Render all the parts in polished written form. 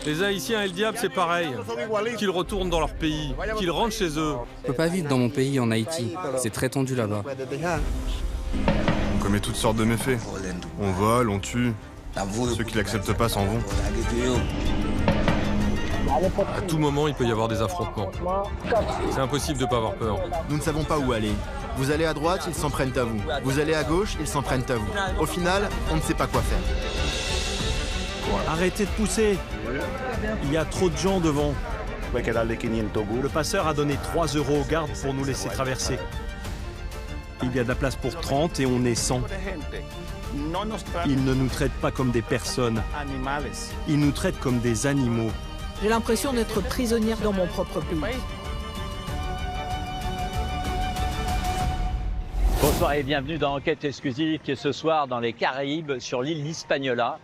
Les Haïtiens et le diable, c'est pareil. Qu'ils retournent dans leur pays, qu'ils rentrent chez eux. Je peux pas vivre dans mon pays en Haïti. C'est très tendu là-bas. On commet toutes sortes de méfaits. On vole, on tue. Ceux qui l'acceptent pas s'en vont. À tout moment, il peut y avoir des affrontements. C'est impossible de ne pas avoir peur. Nous ne savons pas où aller. Vous allez à droite, ils s'en prennent à vous. Vous allez à gauche, ils s'en prennent à vous. Au final, on ne sait pas quoi faire. Arrêtez de pousser. Il y a trop de gens devant. Le passeur a donné 3 € aux gardes pour nous laisser traverser. Il y a de la place pour 30 et on est 100. Ils ne nous traitent pas comme des personnes. Ils nous traitent comme des animaux. J'ai l'impression d'être prisonnière dans mon propre pays. Bonsoir et bienvenue dans Enquête exclusive qui est ce soir dans les Caraïbes sur l'île d'Hispaniola.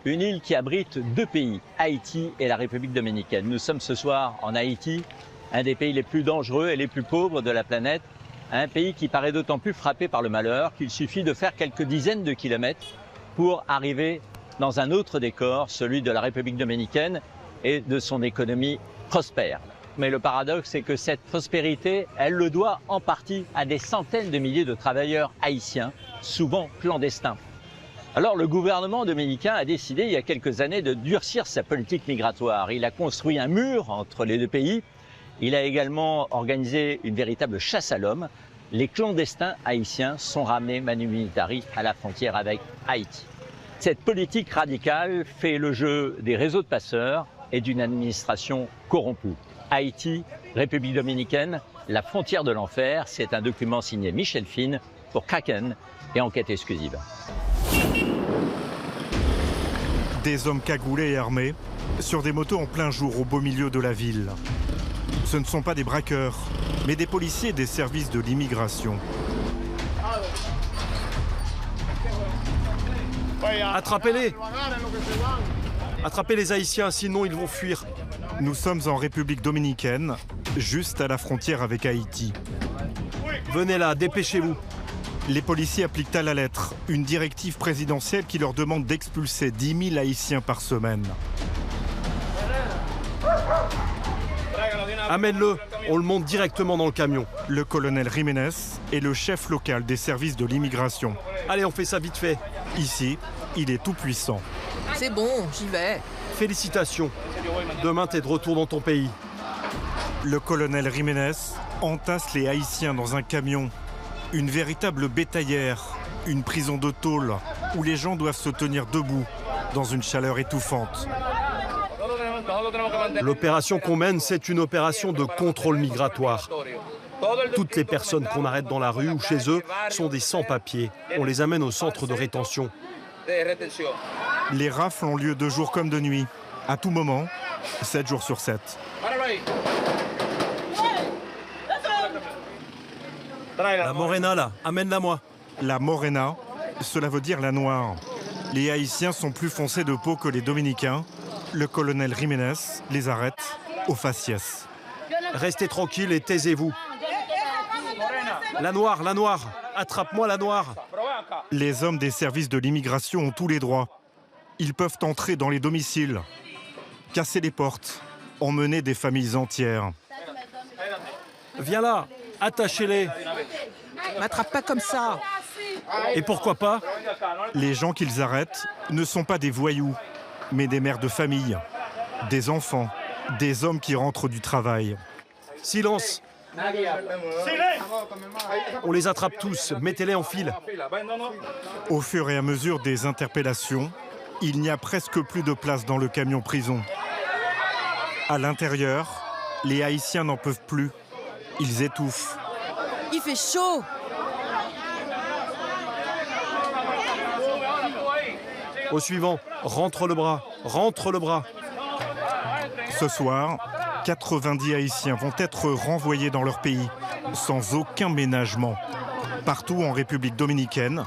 Une île qui abrite 2 pays, Haïti et la République dominicaine. Nous sommes ce soir en Haïti, un des pays les plus dangereux et les plus pauvres de la planète. Un pays qui paraît d'autant plus frappé par le malheur qu'il suffit de faire quelques dizaines de kilomètres pour arriver dans un autre décor, celui de la République dominicaine et de son économie prospère. Mais le paradoxe, c'est que cette prospérité, elle le doit en partie à des centaines de milliers de travailleurs haïtiens, souvent clandestins. Alors le gouvernement dominicain a décidé il y a quelques années de durcir sa politique migratoire. Il a construit un mur entre les 2 pays. Il a également organisé une véritable chasse à l'homme. Les clandestins haïtiens sont ramenés manu militari à la frontière avec Haïti. Cette politique radicale fait le jeu des réseaux de passeurs et d'une administration corrompue. Haïti, République dominicaine, la frontière de l'enfer, c'est un document signé Michel Fine pour Kraken et Enquête exclusive. Des hommes cagoulés et armés, sur des motos en plein jour au beau milieu de la ville. Ce ne sont pas des braqueurs, mais des policiers des services de l'immigration. Attrapez-les! Attrapez les Haïtiens, sinon ils vont fuir. Nous sommes en République dominicaine, juste à la frontière avec Haïti. Venez là, dépêchez-vous. Les policiers appliquent à la lettre une directive présidentielle qui leur demande d'expulser 10 000 Haïtiens par semaine. Amène-le, on le monte directement dans le camion. Le colonel Jiménez est le chef local des services de l'immigration. Allez, on fait ça vite fait. Ici, il est tout puissant. C'est bon, j'y vais. Félicitations. Demain, t'es de retour dans ton pays. Le colonel Jiménez entasse les Haïtiens dans un camion. Une véritable bétaillère, une prison de tôle où les gens doivent se tenir debout dans une chaleur étouffante. L'opération qu'on mène, c'est une opération de contrôle migratoire. Toutes les personnes qu'on arrête dans la rue ou chez eux sont des sans-papiers. On les amène au centre de rétention. Les rafles ont lieu de jour comme de nuit, à tout moment, 7 jours sur 7. La Morena, là, amène-la moi. La Morena, cela veut dire la noire. Les Haïtiens sont plus foncés de peau que les Dominicains. Le colonel Jiménez les arrête au faciès. Restez tranquille et taisez-vous. La noire, attrape-moi la noire. Les hommes des services de l'immigration ont tous les droits. Ils peuvent entrer dans les domiciles, casser les portes, emmener des familles entières. Viens là, attachez-les. M'attrape pas comme ça. Et pourquoi pas? Les gens qu'ils arrêtent ne sont pas des voyous, mais des mères de famille, des enfants, des hommes qui rentrent du travail. Silence. On les attrape tous, mettez-les en file. Au fur et à mesure des interpellations, il n'y a presque plus de place dans le camion prison. À l'intérieur, les Haïtiens n'en peuvent plus. Ils étouffent. Il fait chaud. Au suivant, rentre le bras. Ce soir, 90 Haïtiens vont être renvoyés dans leur pays, sans aucun ménagement. Partout en République dominicaine,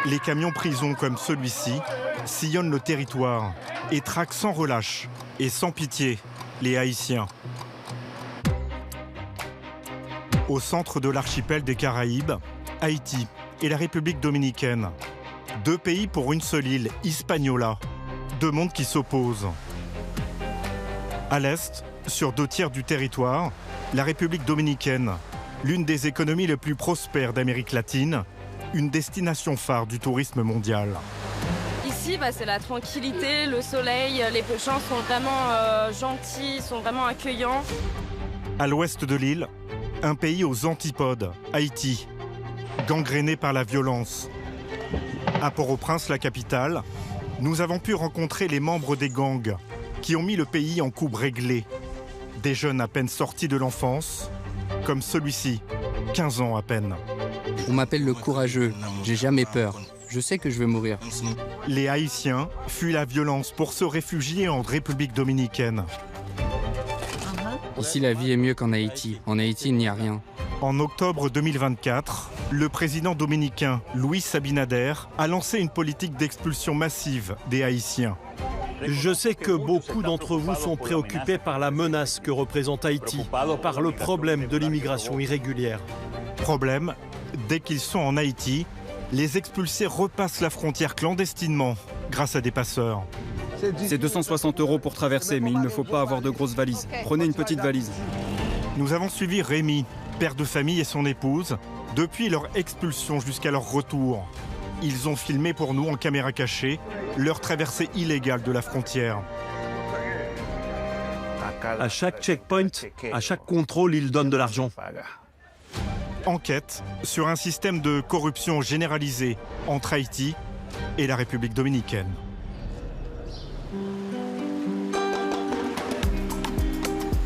les camions prisons comme celui-ci sillonnent le territoire et traquent sans relâche et sans pitié les Haïtiens. Au centre de l'archipel des Caraïbes, Haïti et la République dominicaine. 2 pays pour une seule île, Hispaniola. 2 mondes qui s'opposent. À l'est, sur 2/3 du territoire, la République dominicaine, l'une des économies les plus prospères d'Amérique latine, une destination phare du tourisme mondial. Ici, c'est la tranquillité, le soleil, les gens sont vraiment gentils, sont vraiment accueillants. À l'ouest de l'île, un pays aux antipodes, Haïti, gangréné par la violence. À Port-au-Prince, la capitale, nous avons pu rencontrer les membres des gangs qui ont mis le pays en coupe réglée. Des jeunes à peine sortis de l'enfance, comme celui-ci, 15 ans à peine. On m'appelle le courageux, j'ai jamais peur. Je sais que je vais mourir. Les Haïtiens fuient la violence pour se réfugier en République dominicaine. Ici, la vie est mieux qu'en Haïti. En Haïti, il n'y a rien. En octobre 2024, le président dominicain Luis Abinader a lancé une politique d'expulsion massive des Haïtiens. Je sais que beaucoup d'entre vous sont préoccupés par la menace que représente Haïti, par le problème de l'immigration irrégulière. Problème, dès qu'ils sont en Haïti, les expulsés repassent la frontière clandestinement grâce à des passeurs. C'est 260 € pour traverser, mais il ne faut pas avoir de grosses valises. Prenez une petite valise. Nous avons suivi Rémi, père de famille et son épouse, depuis leur expulsion jusqu'à leur retour. Ils ont filmé pour nous en caméra cachée leur traversée illégale de la frontière. À chaque checkpoint, à chaque contrôle, ils donnent de l'argent. Enquête sur un système de corruption généralisé entre Haïti et la République dominicaine.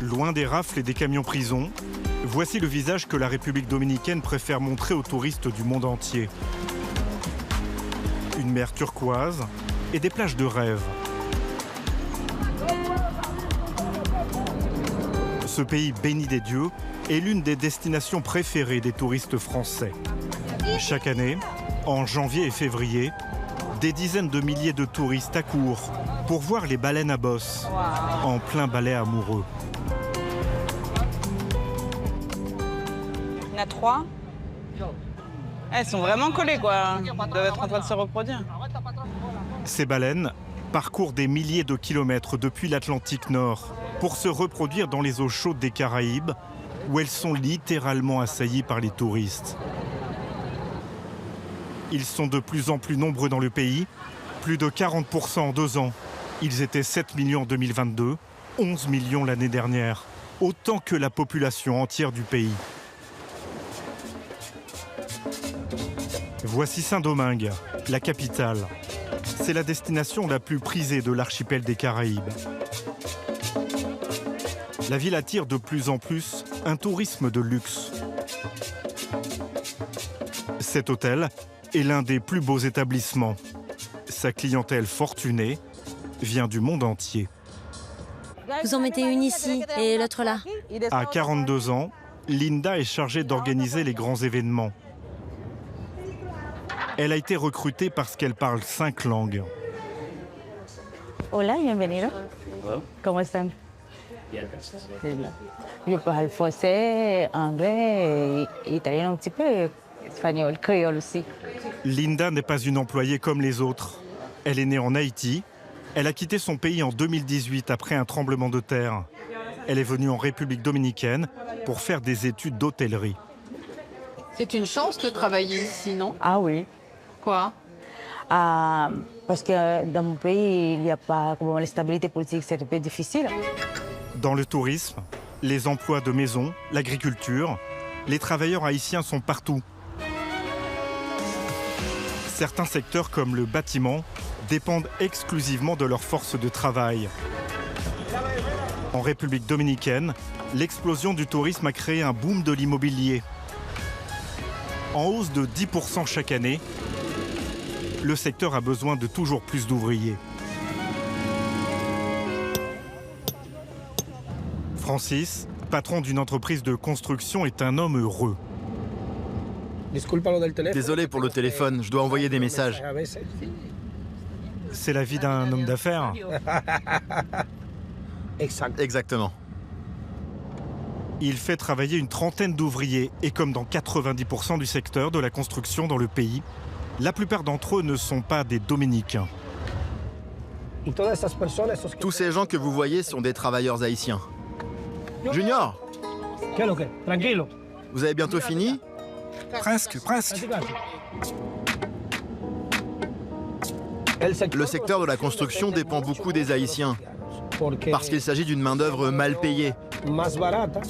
Loin des rafles et des camions-prisons, voici le visage que la République dominicaine préfère montrer aux touristes du monde entier. Une mer turquoise et des plages de rêve. Ce pays béni des dieux est l'une des destinations préférées des touristes français. Chaque année, en janvier et février, des dizaines de milliers de touristes accourent pour voir les baleines à bosse en plein balai amoureux. Il y en a 3. Elles sont vraiment collées, quoi. Elles doivent être en train de se reproduire. Ces baleines parcourent des milliers de kilomètres depuis l'Atlantique Nord pour se reproduire dans les eaux chaudes des Caraïbes, où elles sont littéralement assaillies par les touristes. Ils sont de plus en plus nombreux dans le pays, plus de 40% en 2 ans. Ils étaient 7 millions en 2022, 11 millions l'année dernière, autant que la population entière du pays. Voici Saint-Domingue, la capitale. C'est la destination la plus prisée de l'archipel des Caraïbes. La ville attire de plus en plus un tourisme de luxe. Cet hôtel est l'un des plus beaux établissements. Sa clientèle fortunée vient du monde entier. Vous en mettez une ici et l'autre là. À 42 ans, Linda est chargée d'organiser les grands événements. Elle a été recrutée parce qu'elle parle 5 langues. Hola, bienvenido. ¿Cómo están? Je parle français, anglais, italien un petit peu, espagnol, créole aussi. Linda n'est pas une employée comme les autres. Elle est née en Haïti. Elle a quitté son pays en 2018 après un tremblement de terre. Elle est venue en République dominicaine pour faire des études d'hôtellerie. C'est une chance de travailler ici, non? Ah oui. Quoi? Parce que dans mon pays, il n'y a pas la stabilité politique, c'est un peu difficile. Dans le tourisme, les emplois de maison, l'agriculture, les travailleurs haïtiens sont partout. Certains secteurs comme le bâtiment dépendent exclusivement de leur force de travail. En République dominicaine, l'explosion du tourisme a créé un boom de l'immobilier. En hausse de 10% chaque année, le secteur a besoin de toujours plus d'ouvriers. Francis, patron d'une entreprise de construction, est un homme heureux. Désolé pour le téléphone, je dois envoyer des messages. C'est la vie d'un homme d'affaires. Exactement. Il fait travailler une trentaine d'ouvriers et comme dans 90% du secteur de la construction dans le pays, la plupart d'entre eux ne sont pas des dominicains. Tous ces gens que vous voyez sont des travailleurs haïtiens. Junior, vous avez bientôt fini? Presque. Le secteur de la construction dépend beaucoup des Haïtiens, parce qu'il s'agit d'une main-d'œuvre mal payée.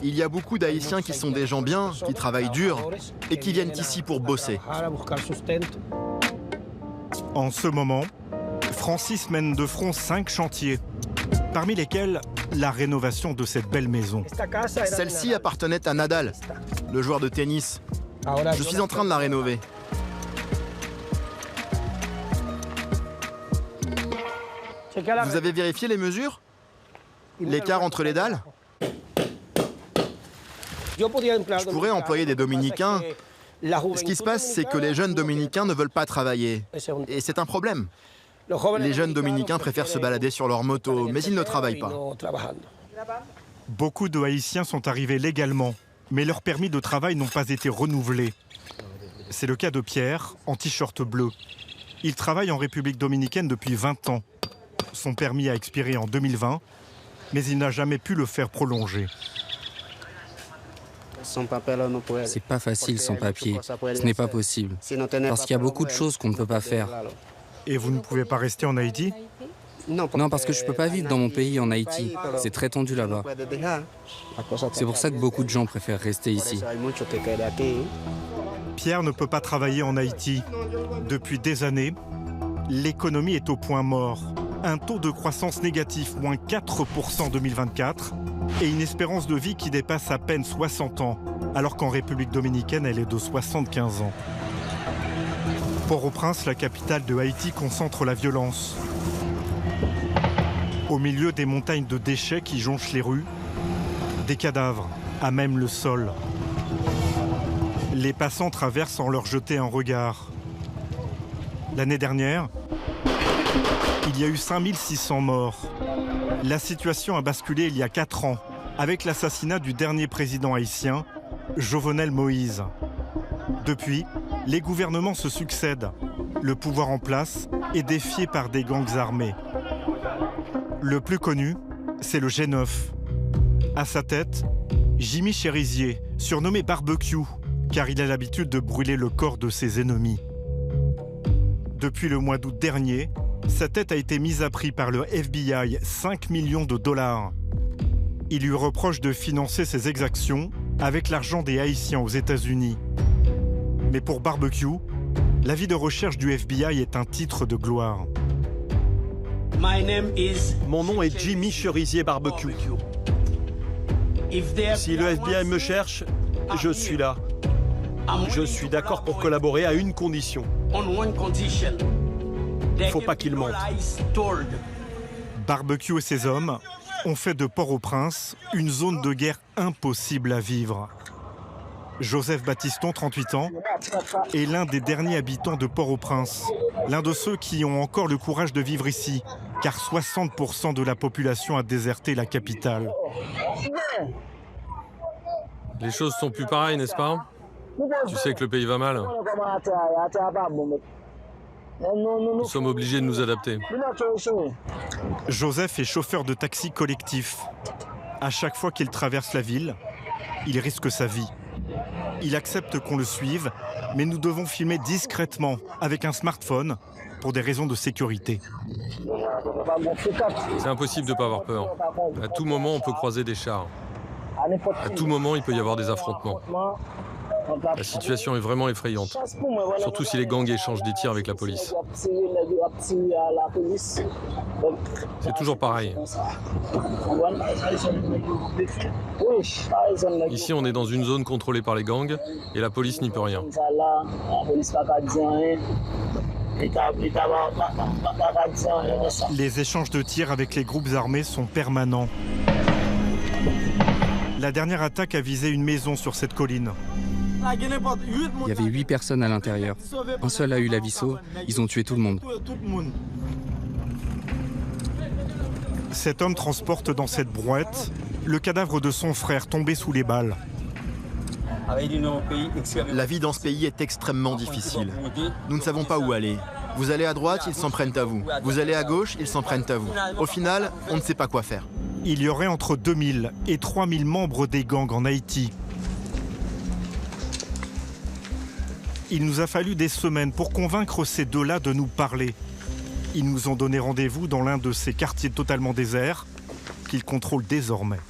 Il y a beaucoup d'Haïtiens qui sont des gens bien, qui travaillent dur et qui viennent ici pour bosser. En ce moment, Francis mène de front 5 chantiers, parmi lesquels la rénovation de cette belle maison. Celle-ci appartenait à Nadal, le joueur de tennis. Je suis en train de la rénover. Vous avez vérifié les mesures? L'écart entre les dalles? Je pourrais employer des Dominicains. Ce qui se passe, c'est que les jeunes Dominicains ne veulent pas travailler. Et c'est un problème. Les jeunes Dominicains préfèrent se balader sur leur moto, mais ils ne travaillent pas. Beaucoup de Haïtiens sont arrivés légalement, mais leurs permis de travail n'ont pas été renouvelés. C'est le cas de Pierre, en t-shirt bleu. Il travaille en République dominicaine depuis 20 ans. Son permis a expiré en 2020, mais il n'a jamais pu le faire prolonger. C'est pas facile sans papier. Ce n'est pas possible. Parce qu'il y a beaucoup de choses qu'on ne peut pas faire. Et vous ne pouvez pas rester en Haïti? Non, parce que je ne peux pas vivre dans mon pays en Haïti. C'est très tendu là-bas. C'est pour ça que beaucoup de gens préfèrent rester ici. Pierre ne peut pas travailler en Haïti. Depuis des années, l'économie est au point mort. Un taux de croissance négatif, moins 4% en 2024, et une espérance de vie qui dépasse à peine 60 ans, alors qu'en République dominicaine, elle est de 75 ans. Port-au-Prince, la capitale de Haïti, concentre la violence. Au milieu des montagnes de déchets qui jonchent les rues, des cadavres à même le sol. Les passants traversent sans leur jeter un regard. L'année dernière, il y a eu 5600 morts. La situation a basculé il y a 4 ans, avec l'assassinat du dernier président haïtien, Jovenel Moïse. Depuis, les gouvernements se succèdent. Le pouvoir en place est défié par des gangs armés. Le plus connu, c'est le G9. À sa tête, Jimmy Cherizier, surnommé Barbecue, car il a l'habitude de brûler le corps de ses ennemis. Depuis le mois d'août dernier, sa tête a été mise à prix par le FBI, 5 millions de dollars. Il lui reproche de financer ses exactions avec l'argent des Haïtiens aux États-Unis. Mais pour Barbecue, la vie de recherche du FBI est un titre de gloire. Mon nom est Jimmy Cherizier Barbecue. Si le FBI me cherche, je suis là. Je suis d'accord pour collaborer à une condition. Il ne faut pas qu'il mente. Barbecue et ses hommes ont fait de Port-au-Prince une zone de guerre impossible à vivre. Joseph Battiston, 38 ans, est l'un des derniers habitants de Port-au-Prince. L'un de ceux qui ont encore le courage de vivre ici, car 60% de la population a déserté la capitale. Les choses sont plus pareilles, n'est-ce pas? Tu sais que le pays va mal. Nous sommes obligés de nous adapter. Joseph est chauffeur de taxi collectif. À chaque fois qu'il traverse la ville, il risque sa vie. Il accepte qu'on le suive, mais nous devons filmer discrètement avec un smartphone pour des raisons de sécurité. C'est impossible de ne pas avoir peur. À tout moment, on peut croiser des chars. À tout moment, il peut y avoir des affrontements. La situation est vraiment effrayante, surtout si les gangs échangent des tirs avec la police. C'est toujours pareil. Ici, on est dans une zone contrôlée par les gangs et la police n'y peut rien. Les échanges de tirs avec les groupes armés sont permanents. La dernière attaque a visé une maison sur cette colline. Il y avait 8 personnes à l'intérieur. Un seul a eu la vie sauve. Ils ont tué tout le monde. Cet homme transporte dans cette brouette le cadavre de son frère tombé sous les balles. La vie dans ce pays est extrêmement difficile. Nous ne savons pas où aller. Vous allez à droite, ils s'en prennent à vous. Vous allez à gauche, ils s'en prennent à vous. Au final, on ne sait pas quoi faire. Il y aurait entre 2000 et 3000 membres des gangs en Haïti. Il nous a fallu des semaines pour convaincre ces deux-là de nous parler. Ils nous ont donné rendez-vous dans l'un de ces quartiers totalement déserts qu'ils contrôlent désormais.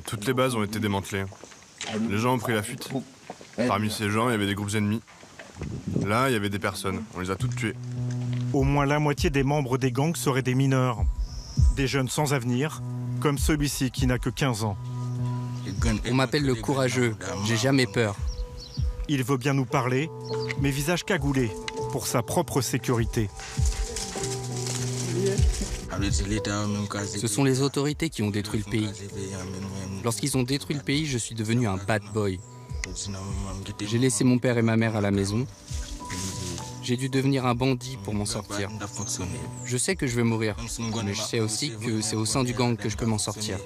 Toutes les bases ont été démantelées. Les gens ont pris la fuite. Parmi ces gens, il y avait des groupes ennemis. Là, il y avait des personnes. On les a toutes tuées. Au moins la moitié des membres des gangs seraient des mineurs. Des jeunes sans avenir, comme celui-ci qui n'a que 15 ans. On m'appelle le courageux, j'ai jamais peur. Il veut bien nous parler, mais visage cagoulé, pour sa propre sécurité. Ce sont les autorités qui ont détruit le pays. Lorsqu'ils ont détruit le pays, je suis devenu un bad boy. J'ai laissé mon père et ma mère à la maison. J'ai dû devenir un bandit pour m'en sortir. Je sais que je vais mourir, mais je sais aussi que c'est au sein du gang que je peux m'en sortir.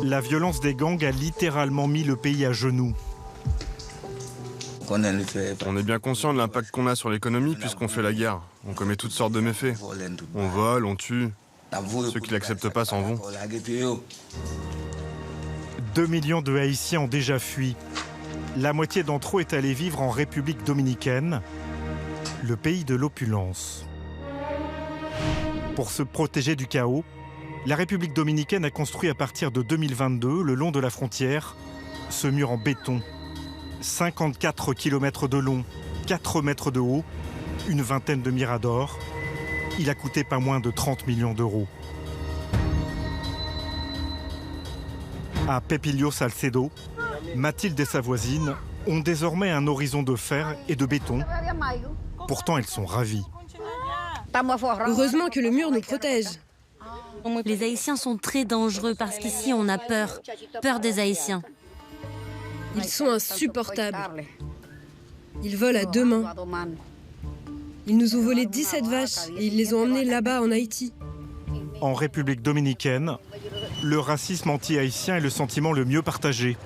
La violence des gangs a littéralement mis le pays à genoux. On est bien conscient de l'impact qu'on a sur l'économie puisqu'on fait la guerre. On commet toutes sortes de méfaits. On vole, on tue. Ceux qui l'acceptent pas s'en vont. 2 millions de Haïtiens ont déjà fui. La moitié d'entre eux est allée vivre en République dominicaine, le pays de l'opulence. Pour se protéger du chaos, la République dominicaine a construit à partir de 2022, le long de la frontière, ce mur en béton. 54 km de long, 4 mètres de haut, une vingtaine de miradors. Il a coûté pas moins de 30 millions d'euros. À Pepillo Salcedo, Mathilde et sa voisine ont désormais un horizon de fer et de béton. Pourtant, elles sont ravies. Heureusement que le mur nous protège. Les Haïtiens sont très dangereux parce qu'ici on a peur. Peur des Haïtiens. Ils sont insupportables. Ils volent à 2 mains. Ils nous ont volé 17 vaches et ils les ont emmenées là-bas en Haïti. En République dominicaine, le racisme anti-haïtien est le sentiment le mieux partagé.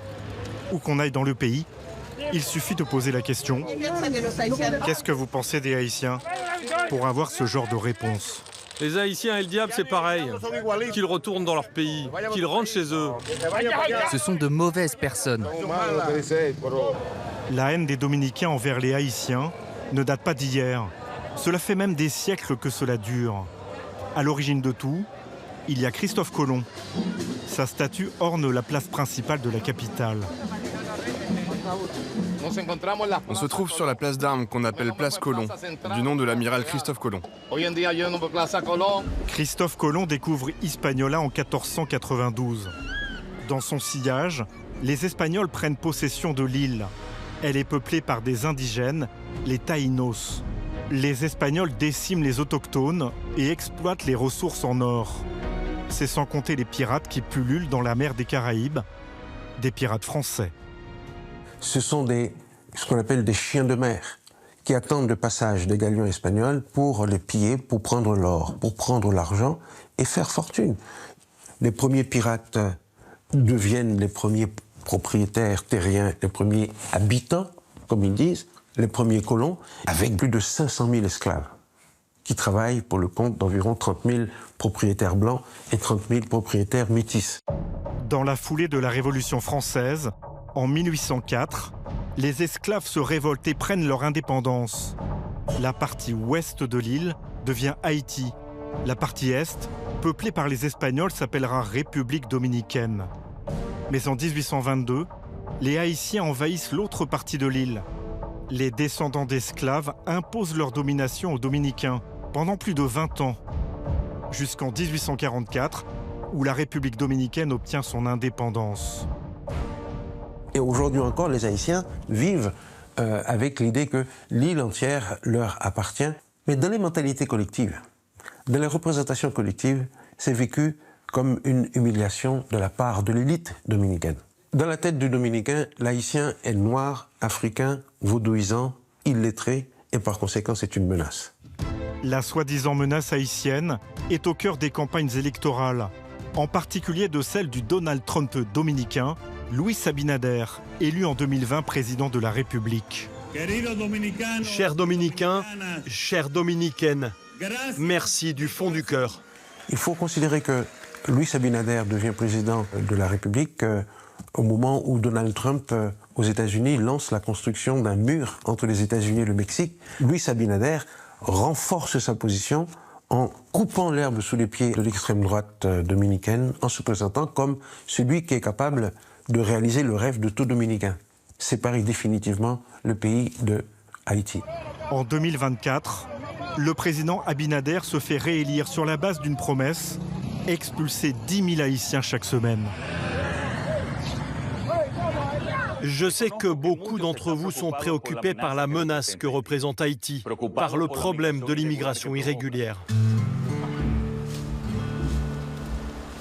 Où qu'on aille dans le pays, il suffit de poser la question « Qu'est-ce que vous pensez des Haïtiens ?» pour avoir ce genre de réponse. Les Haïtiens et le diable, c'est pareil. Qu'ils retournent dans leur pays, qu'ils rentrent chez eux. Ce sont de mauvaises personnes. La haine des Dominicains envers les Haïtiens ne date pas d'hier. Cela fait même des siècles que cela dure. À l'origine de tout, il y a Christophe Colomb. Sa statue orne la place principale de la capitale. On se trouve sur la place d'armes qu'on appelle place Colomb, du nom de l'amiral Christophe Colomb. Christophe Colomb découvre Hispaniola en 1492. Dans son sillage, les Espagnols prennent possession de l'île. Elle est peuplée par des indigènes, les Taïnos. Les Espagnols déciment les autochtones et exploitent les ressources en or. C'est sans compter les pirates qui pullulent dans la mer des Caraïbes, des pirates français. Ce sont ce qu'on appelle des chiens de mer qui attendent le passage des galions espagnols pour les piller, pour prendre l'or, pour prendre l'argent et faire fortune. Les premiers pirates deviennent les premiers propriétaires terriens, les premiers habitants, comme ils disent, les premiers colons, avec plus de 500 000 esclaves qui travaillent pour le compte d'environ 30 000 propriétaires blancs et 30 000 propriétaires métis. Dans la foulée de la Révolution française, en 1804, les esclaves se révoltent et prennent leur indépendance. La partie ouest de l'île devient Haïti. La partie est, peuplée par les Espagnols, s'appellera République dominicaine. Mais en 1822, les Haïtiens envahissent l'autre partie de l'île. Les descendants d'esclaves imposent leur domination aux Dominicains pendant plus de 20 ans, jusqu'en 1844, où la République dominicaine obtient son indépendance. Et aujourd'hui encore, les Haïtiens vivent avec l'idée que l'île entière leur appartient. Mais dans les mentalités collectives, dans les représentations collectives, c'est vécu comme une humiliation de la part de l'élite dominicaine. Dans la tête du Dominicain, l'Haïtien est noir, africain, vaudouisant, illettré, et par conséquent, c'est une menace. La soi-disant menace haïtienne est au cœur des campagnes électorales, en particulier de celle du Donald Trump dominicain, Luis Abinader, élu en 2020 président de la République. Chers Dominicains, chères Dominicaines, merci du fond du cœur. Il faut considérer que Luis Abinader devient président de la République au moment où Donald Trump, aux États-Unis, lance la construction d'un mur entre les États-Unis et le Mexique. Luis Abinader renforce sa position en coupant l'herbe sous les pieds de l'extrême droite dominicaine, en se présentant comme celui qui est capable de réaliser le rêve de tout Dominicain, séparer définitivement le pays de Haïti. En 2024, le président Abinader se fait réélire sur la base d'une promesse, expulser 10 000 Haïtiens chaque semaine. Je sais que beaucoup d'entre vous sont préoccupés par la menace que représente Haïti, par le problème de l'immigration irrégulière.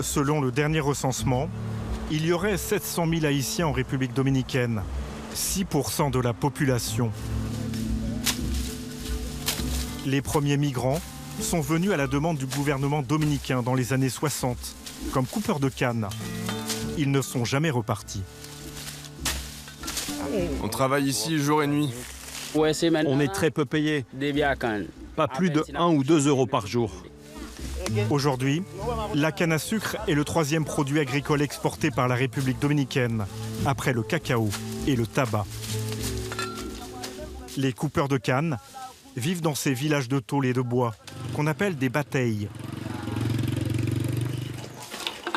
Selon le dernier recensement, il y aurait 700 000 Haïtiens en République dominicaine, 6% de la population. Les premiers migrants sont venus à la demande du gouvernement dominicain dans les années 60, comme coupeurs de canne. Ils ne sont jamais repartis. On travaille ici jour et nuit. On est très peu payé, pas plus de 1 ou 2 euros par jour. Aujourd'hui, la canne à sucre est le 3e produit agricole exporté par la République dominicaine, après le cacao et le tabac. Les coupeurs de canne vivent dans ces villages de tôle et de bois, qu'on appelle des batailles.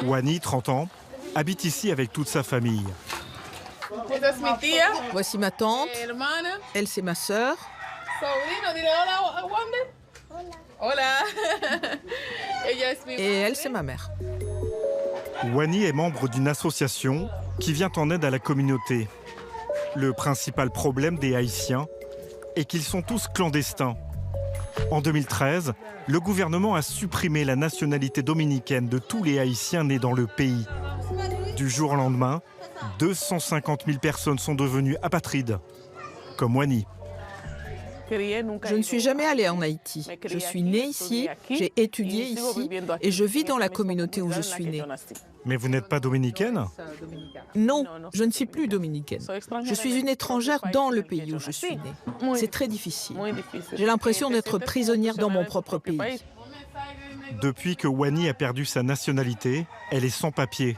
Wani, 30 ans, habite ici avec toute sa famille. Voici ma tante. Elle, c'est ma sœur. Et elle, c'est ma mère. Wani est membre d'une association qui vient en aide à la communauté. Le principal problème des Haïtiens est qu'ils sont tous clandestins. En 2013, le gouvernement a supprimé la nationalité dominicaine de tous les Haïtiens nés dans le pays. Du jour au lendemain, 250 000 personnes sont devenues apatrides, comme Wani. Je ne suis jamais allée en Haïti. Je suis née ici, j'ai étudié ici et je vis dans la communauté où je suis née. Mais vous n'êtes pas dominicaine? Non, je ne suis plus dominicaine. Je suis une étrangère dans le pays où je suis née. C'est très difficile. J'ai l'impression d'être prisonnière dans mon propre pays. Depuis que Wani a perdu sa nationalité, elle est sans papier.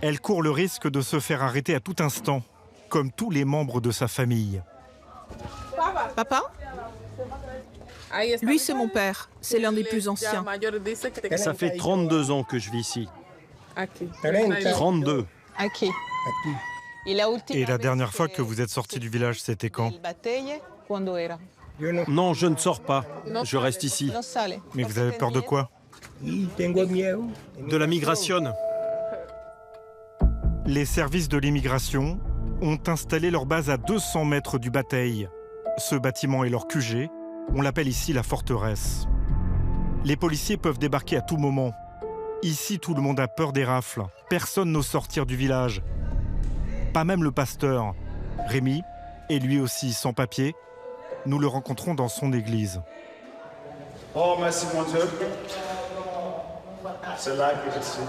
Elle court le risque de se faire arrêter à tout instant, comme tous les membres de sa famille. Papa? Lui, c'est mon père. C'est l'un des plus anciens. Ça fait 32 ans que je vis ici. 32. Et la dernière fois que vous êtes sorti du village, c'était quand? Non, je ne sors pas. Je reste ici. Mais vous avez peur de quoi? De la migration. Les services de l'immigration ont installé leur base à 200 mètres du bataille. Ce bâtiment est leur QG. On l'appelle ici la forteresse. Les policiers peuvent débarquer à tout moment. Ici, tout le monde a peur des rafles. Personne n'ose sortir du village. Pas même le pasteur. Rémi est lui aussi sans papier. Nous le rencontrons dans son église. Oh, merci mon Dieu. C'est là que je suis.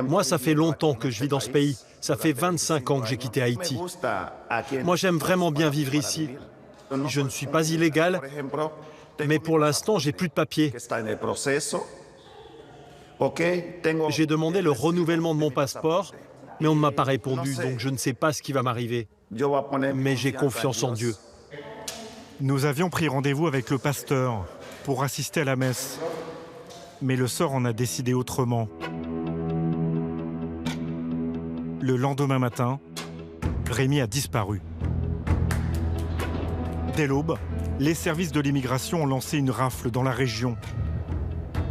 Moi, ça fait longtemps que je vis dans ce pays. Ça fait 25 ans que j'ai quitté Haïti. Moi, j'aime vraiment bien vivre ici. Je ne suis pas illégal, mais pour l'instant, j'ai plus de papiers. J'ai demandé le renouvellement de mon passeport, mais on ne m'a pas répondu, donc je ne sais pas ce qui va m'arriver. Mais j'ai confiance en Dieu. Nous avions pris rendez-vous avec le pasteur pour assister à la messe. Mais le sort en a décidé autrement. Le lendemain matin, Rémi a disparu. Dès l'aube, les services de l'immigration ont lancé une rafle dans la région.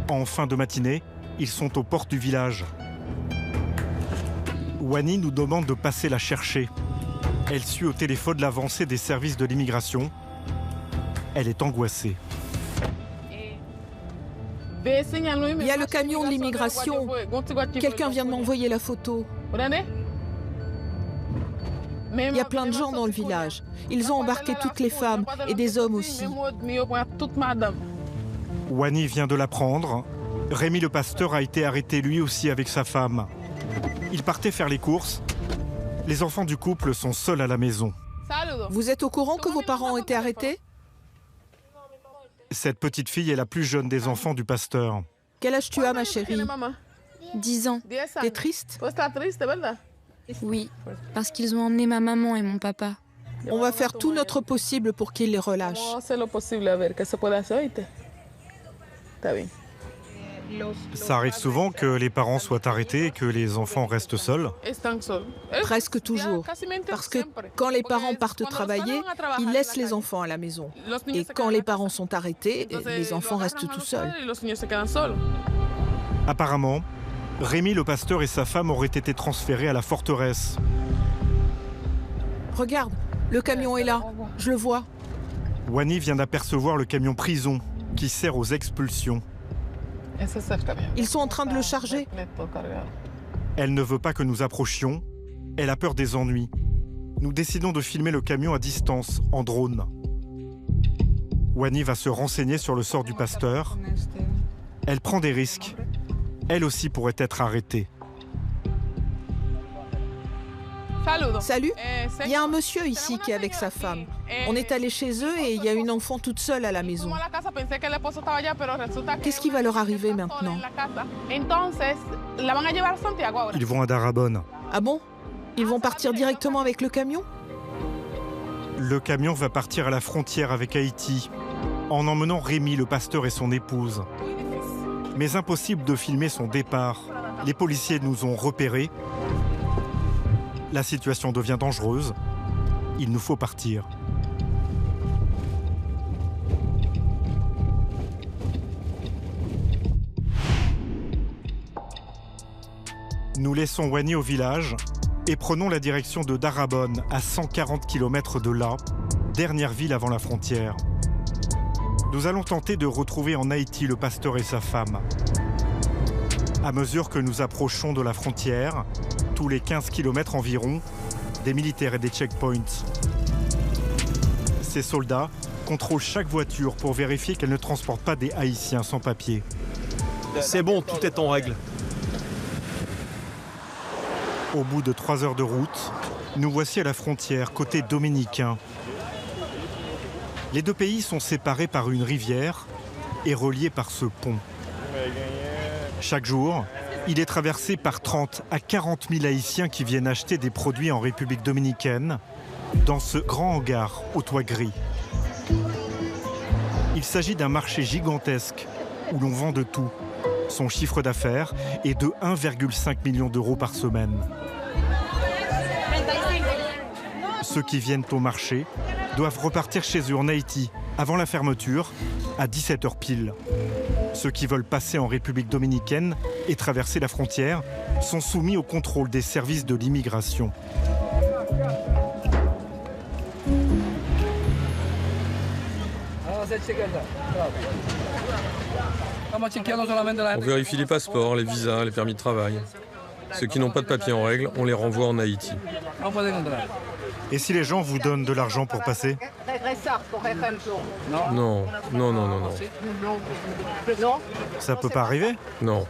En fin de matinée, ils sont aux portes du village. Wani nous demande de passer la chercher. Elle suit au téléphone l'avancée des services de l'immigration. Elle est angoissée. Il y a le camion de l'immigration. Quelqu'un vient de m'envoyer la photo. Il y a plein de gens dans le village. Ils ont embarqué toutes les femmes et des hommes aussi. Wani vient de l'apprendre. Rémi le pasteur a été arrêté lui aussi avec sa femme. Ils partaient faire les courses. Les enfants du couple sont seuls à la maison. Vous êtes au courant que vos parents ont été arrêtés? Cette petite fille est la plus jeune des enfants du pasteur. Quel âge tu as, ma chérie? 10 ans. T'es triste? Oui, parce qu'ils ont emmené ma maman et mon papa. On va faire tout notre possible pour qu'ils les relâchent. Ça arrive souvent que les parents soient arrêtés et que les enfants restent seuls. Presque toujours. Parce que quand les parents partent travailler, ils laissent les enfants à la maison. Et quand les parents sont arrêtés, les enfants restent tout seuls. Apparemment, Rémi le pasteur et sa femme auraient été transférés à la forteresse. Regarde, le camion est là, je le vois. Wani vient d'apercevoir le camion prison qui sert aux expulsions. Ils sont en train de le charger. Elle ne veut pas que nous approchions. Elle a peur des ennuis. Nous décidons de filmer le camion à distance, en drone. Wani va se renseigner sur le sort du pasteur. Elle prend des risques. Elle aussi pourrait être arrêtée. Salut, il y a un monsieur ici qui est avec sa femme. On est allé chez eux et il y a une enfant toute seule à la maison. Qu'est-ce qui va leur arriver maintenant? Ils vont à Darabonne. Ah bon? Ils vont partir directement avec le camion? Le camion va partir à la frontière avec Haïti, en emmenant Rémi, le pasteur, et son épouse. Mais impossible de filmer son départ. Les policiers nous ont repérés. La situation devient dangereuse. Il nous faut partir. Nous laissons Wani au village et prenons la direction de Darabonne, à 140 km de là, dernière ville avant la frontière. Nous allons tenter de retrouver en Haïti le pasteur et sa femme. À mesure que nous approchons de la frontière, tous les 15 km environ, des militaires et des checkpoints. Ces soldats contrôlent chaque voiture pour vérifier qu'elle ne transporte pas des Haïtiens sans papier. C'est bon, tout est en règle. Au bout de 3 heures de route, nous voici à la frontière, côté dominicain. Les deux pays sont séparés par une rivière et reliés par ce pont. Chaque jour, il est traversé par 30 à 40 000 Haïtiens qui viennent acheter des produits en République dominicaine dans ce grand hangar au toit gris. Il s'agit d'un marché gigantesque où l'on vend de tout. Son chiffre d'affaires est de 1,5 million d'euros par semaine. Ceux qui viennent au marché doivent repartir chez eux en Haïti avant la fermeture à 17h pile. Ceux qui veulent passer en République dominicaine et traverser la frontière sont soumis au contrôle des services de l'immigration. On vérifie les passeports, les visas, les permis de travail. Ceux qui n'ont pas de papier en règle, on les renvoie en Haïti. Et si les gens vous donnent de l'argent pour passer? Non. Ça peut pas arriver? Non.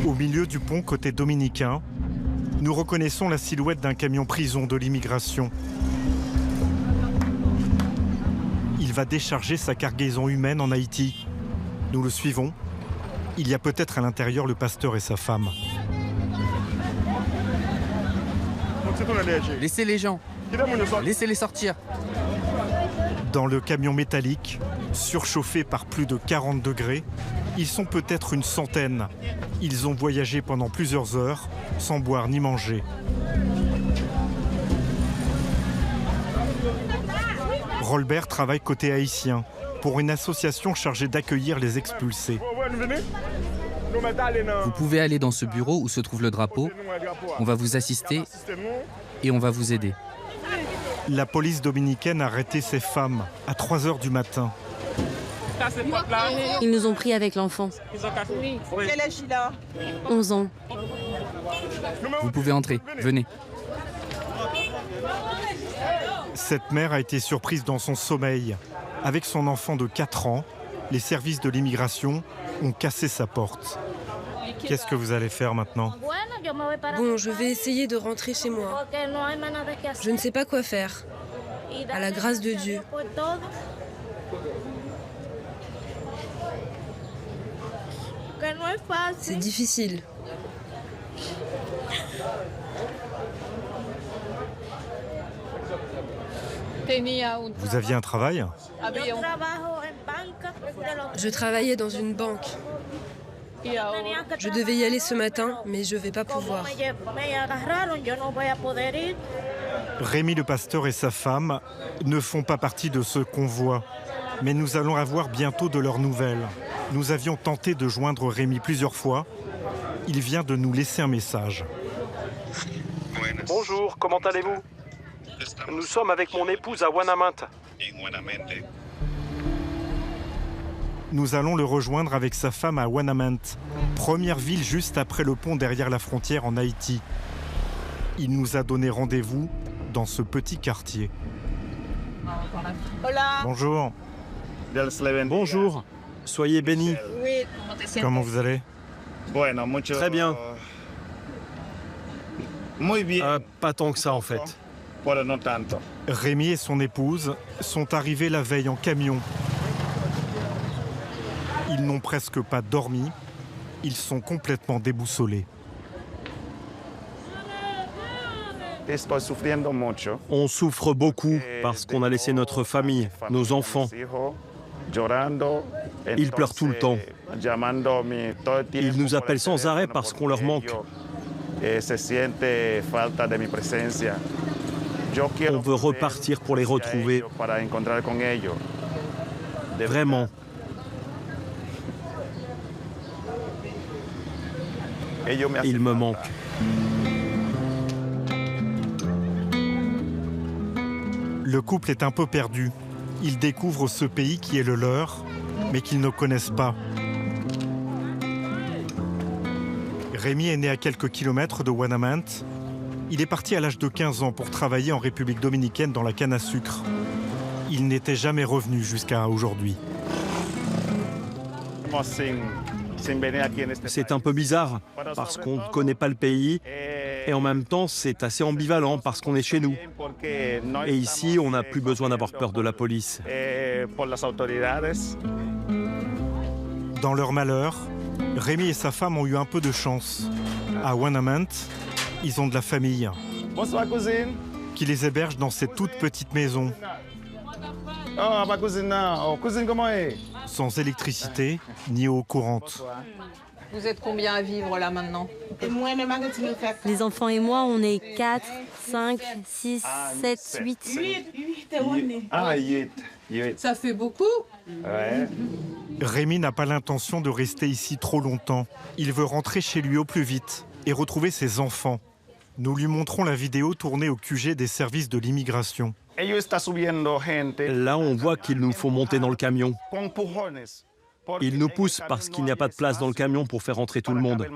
Au milieu du pont côté dominicain, nous reconnaissons la silhouette d'un camion prison de l'immigration. Il va décharger sa cargaison humaine en Haïti. Nous le suivons. Il y a peut-être à l'intérieur le pasteur et sa femme. Laissez les gens. Laissez-les sortir. Dans le camion métallique, surchauffé par plus de 40 degrés, ils sont peut-être une centaine. Ils ont voyagé pendant plusieurs heures, sans boire ni manger. Rolbert travaille côté haïtien, pour une association chargée d'accueillir les expulsés. Vous pouvez aller dans ce bureau où se trouve le drapeau. On va vous assister et on va vous aider. La police dominicaine a arrêté ces femmes à 3 heures du matin. Ils nous ont pris avec l'enfant. Quel âge il a? 11 ans. Vous pouvez entrer, venez. Cette mère a été surprise dans son sommeil. Avec son enfant de 4 ans, les services de l'immigration ont cassé sa porte. Qu'est-ce que vous allez faire maintenant? Bon, je vais essayer de rentrer chez moi. Je ne sais pas quoi faire. À la grâce de Dieu. C'est difficile. Vous aviez un travail? Je travaillais dans une banque. Je devais y aller ce matin, mais je ne vais pas pouvoir. Rémi le pasteur et sa femme ne font pas partie de ce convoi, mais nous allons avoir bientôt de leurs nouvelles. Nous avions tenté de joindre Rémi plusieurs fois. Il vient de nous laisser un message. Bonjour, comment allez-vous? Nous sommes avec mon épouse à Wanamint. Nous allons le rejoindre avec sa femme à Wanamint, première ville juste après le pont derrière la frontière en Haïti. Il nous a donné rendez-vous dans ce petit quartier. Hola. Bonjour. Bonjour, soyez bénis. Comment vous allez? Très bien. Pas tant que ça en fait. Rémi et son épouse sont arrivés la veille en camion. Ils n'ont presque pas dormi. Ils sont complètement déboussolés. On souffre beaucoup parce qu'on a laissé notre famille, nos enfants. Ils pleurent tout le temps. Ils nous appellent sans arrêt parce qu'on leur manque. On veut repartir pour les retrouver. Vraiment. Ils me manquent. Le couple est un peu perdu. Ils découvrent ce pays qui est le leur, mais qu'ils ne connaissent pas. Rémi est né à quelques kilomètres de Wanamint. Il est parti à l'âge de 15 ans pour travailler en République dominicaine dans la canne à sucre. Il n'était jamais revenu jusqu'à aujourd'hui. C'est un peu bizarre parce qu'on ne connaît pas le pays et en même temps c'est assez ambivalent parce qu'on est chez nous. Et ici on n'a plus besoin d'avoir peur de la police. Dans leur malheur, Rémi et sa femme ont eu un peu de chance. À Wanamint, ils ont de la famille qui les héberge dans cette toute petite maison. Sans électricité ni eau courante. Vous êtes combien à vivre là maintenant? Les enfants et moi, on est 4, 5, 6, 7, 8. Ça fait beaucoup? Ouais. Rémi n'a pas l'intention de rester ici trop longtemps. Il veut rentrer chez lui au plus vite et retrouver ses enfants. Nous lui montrons la vidéo tournée au QG des services de l'immigration. Là, on voit qu'il nous faut monter dans le camion. Ils nous poussent parce qu'il n'y a pas de place dans le camion pour faire entrer tout le monde.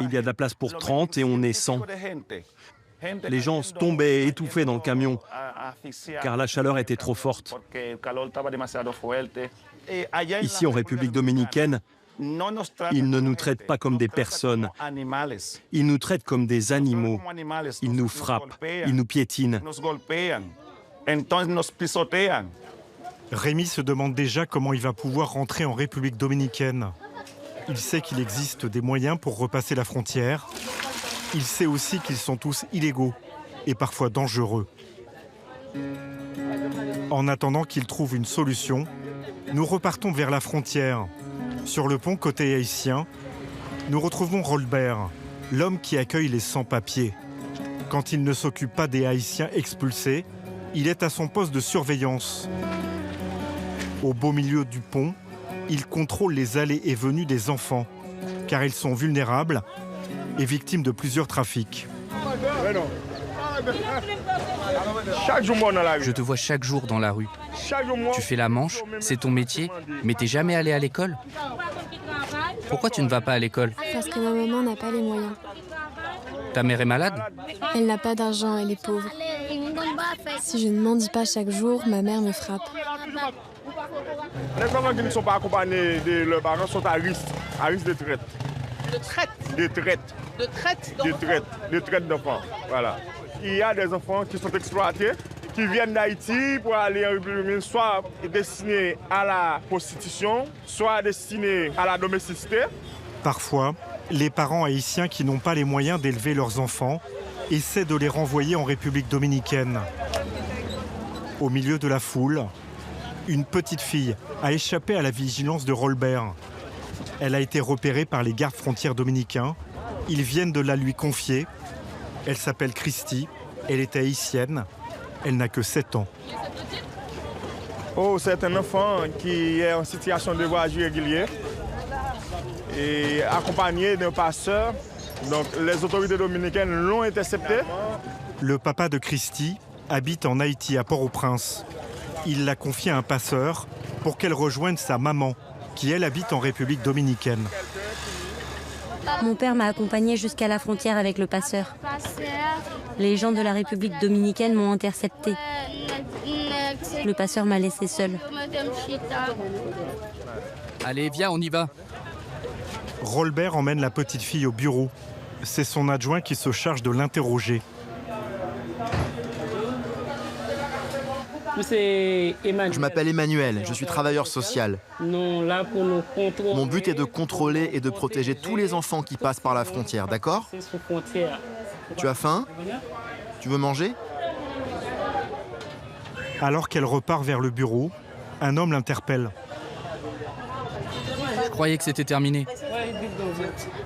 Il y a de la place pour 30 et on est 100. Les gens tombaient étouffés dans le camion car la chaleur était trop forte. Ici, en République dominicaine, ils ne nous traitent pas comme des personnes. Ils nous traitent comme des animaux. Ils nous frappent, ils nous piétinent. Rémi se demande déjà comment il va pouvoir rentrer en République dominicaine. Il sait qu'il existe des moyens pour repasser la frontière. Il sait aussi qu'ils sont tous illégaux et parfois dangereux. En attendant qu'il trouve une solution, nous repartons vers la frontière. Sur le pont côté haïtien, nous retrouvons Rolbert, l'homme qui accueille les sans-papiers. Quand il ne s'occupe pas des Haïtiens expulsés, il est à son poste de surveillance. Au beau milieu du pont, il contrôle les allées et venues des enfants, car ils sont vulnérables et victimes de plusieurs trafics. Je te vois chaque jour dans la rue. Tu fais la manche, c'est ton métier, mais t'es jamais allé à l'école? Pourquoi tu ne vas pas à l'école? Parce que ma maman n'a pas les moyens. Ta mère est malade? Elle n'a pas d'argent, elle est pauvre. Si je ne mendie pas chaque jour, ma mère me frappe. Les enfants qui ne sont pas accompagnés de leurs parents sont à risque. à risque de traite. De traite? De traite. De traite d'enfants? De traite d'enfants, voilà. Il y a des enfants qui sont exploités, qui viennent d'Haïti pour aller en République dominicaine, soit destinés à la prostitution, soit destinés à la domesticité. Parfois, les parents haïtiens qui n'ont pas les moyens d'élever leurs enfants essaient de les renvoyer en République dominicaine. Au milieu de la foule, une petite fille a échappé à la vigilance de Rolbert. Elle a été repérée par les gardes frontières dominicains. Ils viennent de la lui confier. Elle s'appelle Christy, elle est haïtienne, elle n'a que 7 ans. Oh, c'est un enfant qui est en situation de voyage irrégulier et accompagné d'un passeur. Donc les autorités dominicaines l'ont intercepté. Le papa de Christy habite en Haïti, à Port-au-Prince. Il l'a confié à un passeur pour qu'elle rejoigne sa maman, qui elle habite en République dominicaine. Mon père m'a accompagnée jusqu'à la frontière avec le passeur. Les gens de la République dominicaine m'ont interceptée. Le passeur m'a laissée seule. Allez, viens, on y va. Rolbert emmène la petite fille au bureau. C'est son adjoint qui se charge de l'interroger. Je m'appelle Emmanuel, je suis travailleur social. Mon but est de contrôler et de protéger tous les enfants qui passent par la frontière, d'accord? Tu as faim? Tu veux manger? Alors qu'elle repart vers le bureau, un homme l'interpelle. Je croyais que c'était terminé.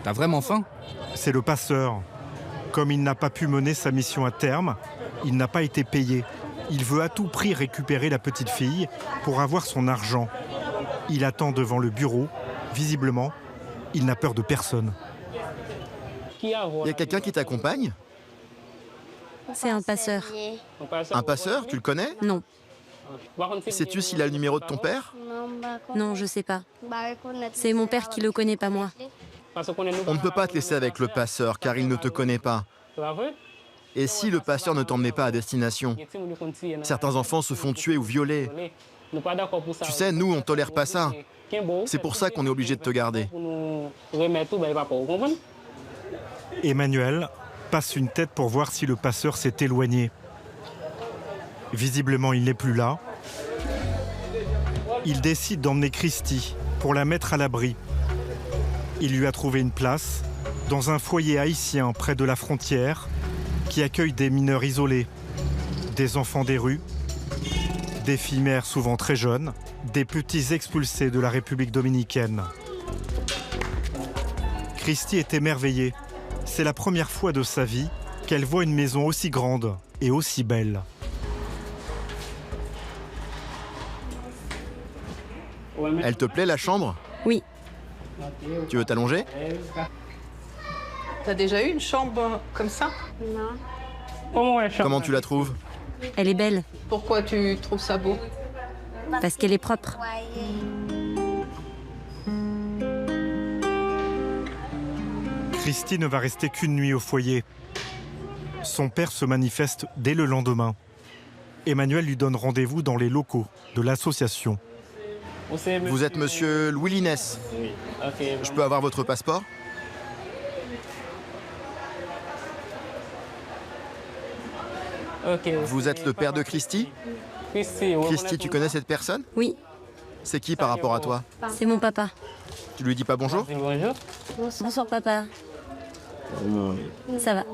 T'as vraiment faim? C'est le passeur. Comme il n'a pas pu mener sa mission à terme, il n'a pas été payé. Il veut à tout prix récupérer la petite fille pour avoir son argent. Il attend devant le bureau. Visiblement, il n'a peur de personne. Il y a quelqu'un qui t'accompagne? C'est un passeur. Un passeur? Tu le connais? Non. Sais-tu s'il a le numéro de ton père? Non, je sais pas. C'est mon père qui le connaît, pas moi. On ne peut pas te laisser avec le passeur car il ne te connaît pas. Et si le passeur ne t'emmenait pas à destination? Certains enfants se font tuer ou violer. Tu sais, nous, on tolère pas ça. C'est pour ça qu'on est obligé de te garder. Emmanuel passe une tête pour voir si le passeur s'est éloigné. Visiblement, il n'est plus là. Il décide d'emmener Christy pour la mettre à l'abri. Il lui a trouvé une place dans un foyer haïtien près de la frontière qui accueille des mineurs isolés, des enfants des rues, des filles mères souvent très jeunes, des petits expulsés de la République dominicaine. Christy est émerveillée. C'est la première fois de sa vie qu'elle voit une maison aussi grande et aussi belle. Elle te plaît, la chambre? Oui. Tu veux t'allonger? T'as déjà eu une chambre comme ça? Non. Comment tu la trouves? Elle est belle. Pourquoi tu trouves ça beau? Parce qu'elle est propre. Christy ne va rester qu'une nuit au foyer. Son père se manifeste dès le lendemain. Emmanuel lui donne rendez-vous dans les locaux de l'association. Vous êtes monsieur Louis Linès. Je peux avoir votre passeport? Vous êtes le père de Christy? Christy, tu connais cette personne? Oui. C'est qui par rapport à toi? C'est mon papa. Tu lui dis pas bonjour? Bonsoir papa. Ça va.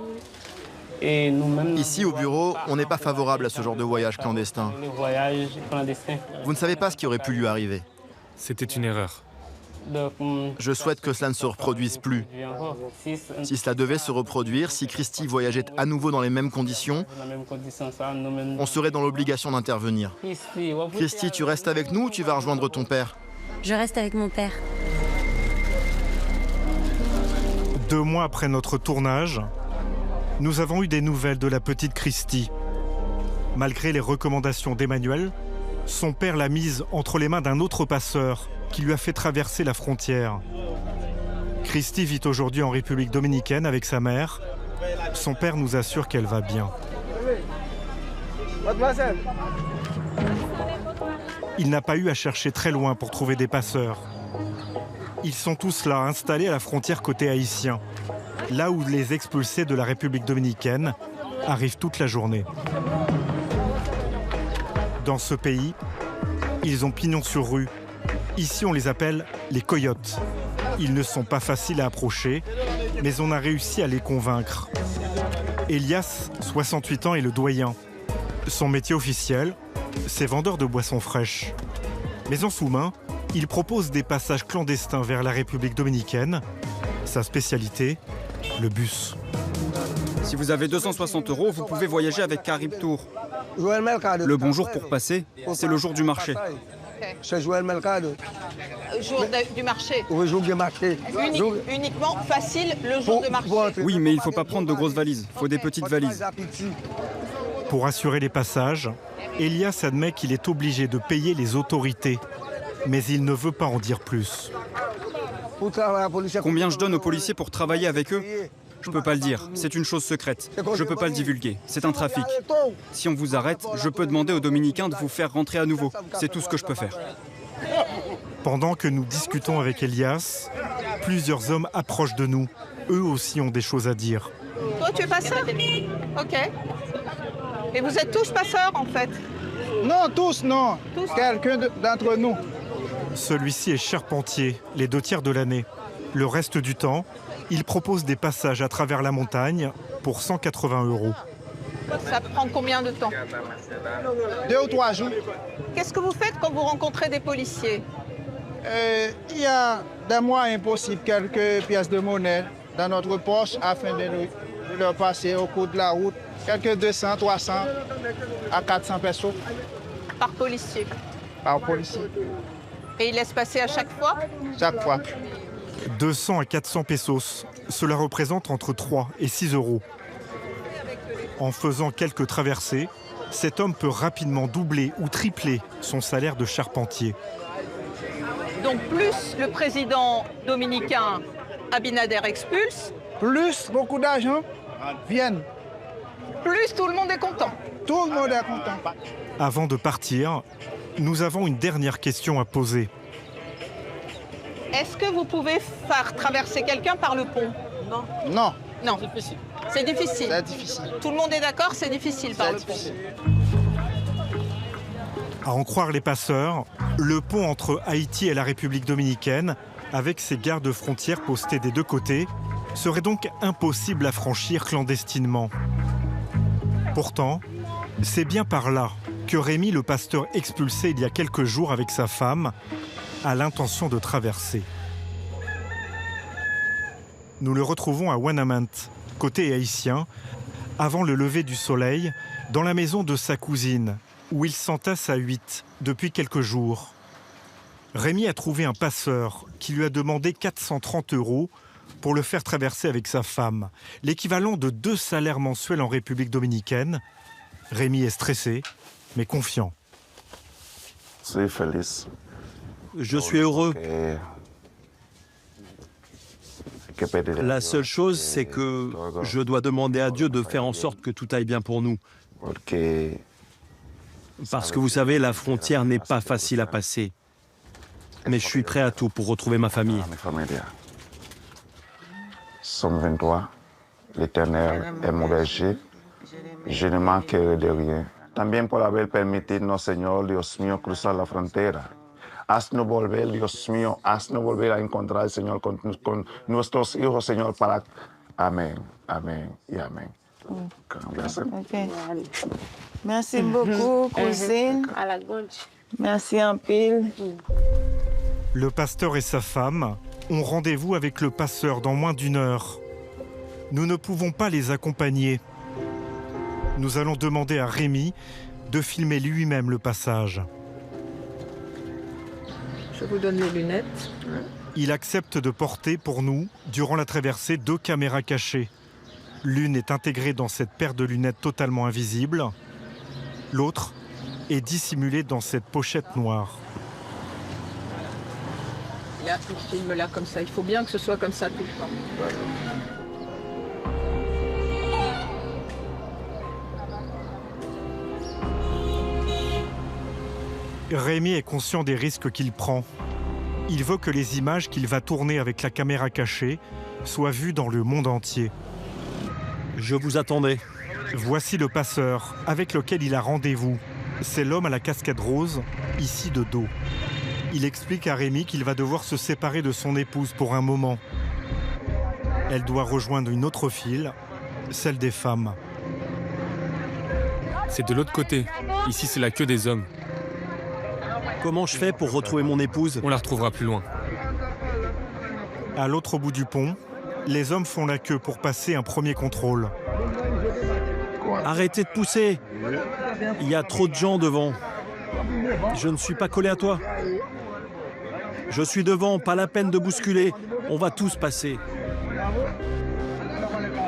Ici, au bureau, on n'est pas favorable à ce genre de voyage clandestin. Vous ne savez pas ce qui aurait pu lui arriver. C'était une erreur. Je souhaite que cela ne se reproduise plus. Si cela devait se reproduire, si Christy voyageait à nouveau dans les mêmes conditions, on serait dans l'obligation d'intervenir. Christy, tu restes avec nous ou tu vas rejoindre ton père? Je reste avec mon père. 2 mois après notre tournage, nous avons eu des nouvelles de la petite Christy. Malgré les recommandations d'Emmanuel, son père l'a mise entre les mains d'un autre passeur qui lui a fait traverser la frontière. Christy vit aujourd'hui en République dominicaine avec sa mère. Son père nous assure qu'elle va bien. Il n'a pas eu à chercher très loin pour trouver des passeurs. Ils sont tous là, installés à la frontière côté haïtien, là où les expulsés de la République dominicaine arrivent toute la journée. Dans ce pays, ils ont pignon sur rue. Ici, on les appelle les coyotes. Ils ne sont pas faciles à approcher, mais on a réussi à les convaincre. Elias, 68 ans, est le doyen. Son métier officiel, c'est vendeur de boissons fraîches. Mais en sous-main, il propose des passages clandestins vers la République dominicaine. Sa spécialité, le bus. Si vous avez 260 €, vous pouvez voyager avec Caribe Tour. Le bon jour pour passer, c'est le jour du marché. Jour du marché. Oui, jour du marché. Uniquement facile le jour de marché. Oui, mais il ne faut pas prendre de grosses valises. Il faut des petites valises. Pour assurer les passages, Elias admet qu'il est obligé de payer les autorités, mais il ne veut pas en dire plus. Combien je donne aux policiers pour travailler avec eux? Je ne peux pas le dire, c'est une chose secrète. Je ne peux pas le divulguer, c'est un trafic. Si on vous arrête, je peux demander aux Dominicains de vous faire rentrer à nouveau. C'est tout ce que je peux faire. Pendant que nous discutons avec Elias, plusieurs hommes approchent de nous. Eux aussi ont des choses à dire. Toi, tu es passeur? Ok. Et vous êtes tous passeurs, en fait? Non, tous, non. Quelqu'un d'entre nous. Celui-ci est charpentier, les 2 tiers de l'année. Le reste du temps, il propose des passages à travers la montagne pour 180 €. Ça prend combien de temps? 2 ou 3 jours. Qu'est-ce que vous faites quand vous rencontrez des policiers? Il y a des moyens possibles, quelques pièces de monnaie dans notre poche afin de leur passer au cours de la route. Quelques 200, 300 à 400 pesos. Par policier? Par policier. Et ils laissent passer à chaque fois? Chaque fois. 200 à 400 pesos, cela représente entre 3 et 6 €. En faisant quelques traversées, cet homme peut rapidement doubler ou tripler son salaire de charpentier. Donc plus le président dominicain Abinader expulse, plus beaucoup d'argent viennent. Plus tout le monde est content. Tout le monde est content. Avant de partir, nous avons une dernière question à poser. Est-ce que vous pouvez faire traverser quelqu'un par le pont? Non. Non. Non. C'est difficile. C'est difficile. Tout le monde est d'accord, c'est difficile par le pont. À en croire les passeurs, le pont entre Haïti et la République dominicaine, avec ses gardes frontières postés des 2 côtés, serait donc impossible à franchir clandestinement. Pourtant, c'est bien par là que Rémi, le pasteur expulsé il y a quelques jours avec sa femme, a l'intention de traverser. Nous le retrouvons à Wanamant, côté haïtien, avant le lever du soleil, dans la maison de sa cousine, où il s'entasse à 8 depuis quelques jours. Rémi a trouvé un passeur qui lui a demandé 430 € pour le faire traverser avec sa femme, l'équivalent de 2 salaires mensuels en République dominicaine. Rémi est stressé, mais confiant. Je suis heureux. La seule chose, c'est que je dois demander à Dieu de faire en sorte que tout aille bien pour nous. Parce que vous savez, la frontière n'est pas facile à passer. Mais je suis prêt à tout pour retrouver ma famille. Somme 23, l'Éternel est mon berger, je ne manquerai de rien. También por haber permitido, Señor Dios mío, cruzar la frontera. Haznos volver, Dios mío, haznos volver a encontrar, Señor, con nuestros hijos, Señor, para... Amén, amén y amén. Okay. Merci beaucoup, cousine. Merci un pile. Le pasteur et sa femme ont rendez-vous avec le passeur dans moins d'1 heure. Nous ne pouvons pas les accompagner. Nous allons demander à Rémi de filmer lui-même le passage. Je vous donne les lunettes. Il accepte de porter pour nous, durant la traversée, 2 caméras cachées. L'une est intégrée dans cette paire de lunettes totalement invisible. L'autre est dissimulée dans cette pochette noire. Là, il filme là comme ça. Il faut bien que ce soit comme ça tout le temps. Rémi est conscient des risques qu'il prend. Il veut que les images qu'il va tourner avec la caméra cachée soient vues dans le monde entier. Je vous attendais. Voici le passeur avec lequel il a rendez-vous. C'est l'homme à la casquette rose, ici de dos. Il explique à Rémi qu'il va devoir se séparer de son épouse pour un moment. Elle doit rejoindre une autre file, celle des femmes. C'est de l'autre côté. Ici, c'est la queue des hommes. Comment je fais pour retrouver mon épouse? On la retrouvera plus loin. À l'autre bout du pont, les hommes font la queue pour passer un premier contrôle. Arrêtez de pousser. Il y a trop de gens devant. Je ne suis pas collé à toi. Je suis devant, pas la peine de bousculer. On va tous passer.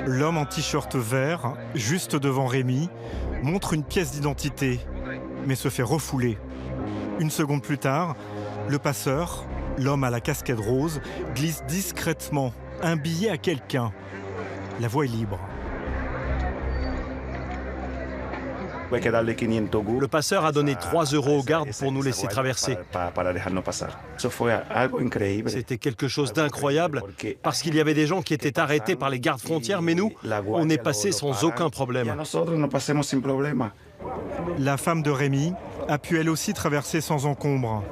L'homme en t-shirt vert, juste devant Rémi, montre une pièce d'identité, mais se fait refouler. Une seconde plus tard, le passeur, l'homme à la casquette rose, glisse discrètement un billet à quelqu'un. La voie est libre. Le passeur a donné 3 € aux gardes pour nous laisser traverser. C'était quelque chose d'incroyable parce qu'il y avait des gens qui étaient arrêtés par les gardes frontières, mais nous, on est passé sans aucun problème. La femme de Rémi a pu elle aussi traverser sans encombre.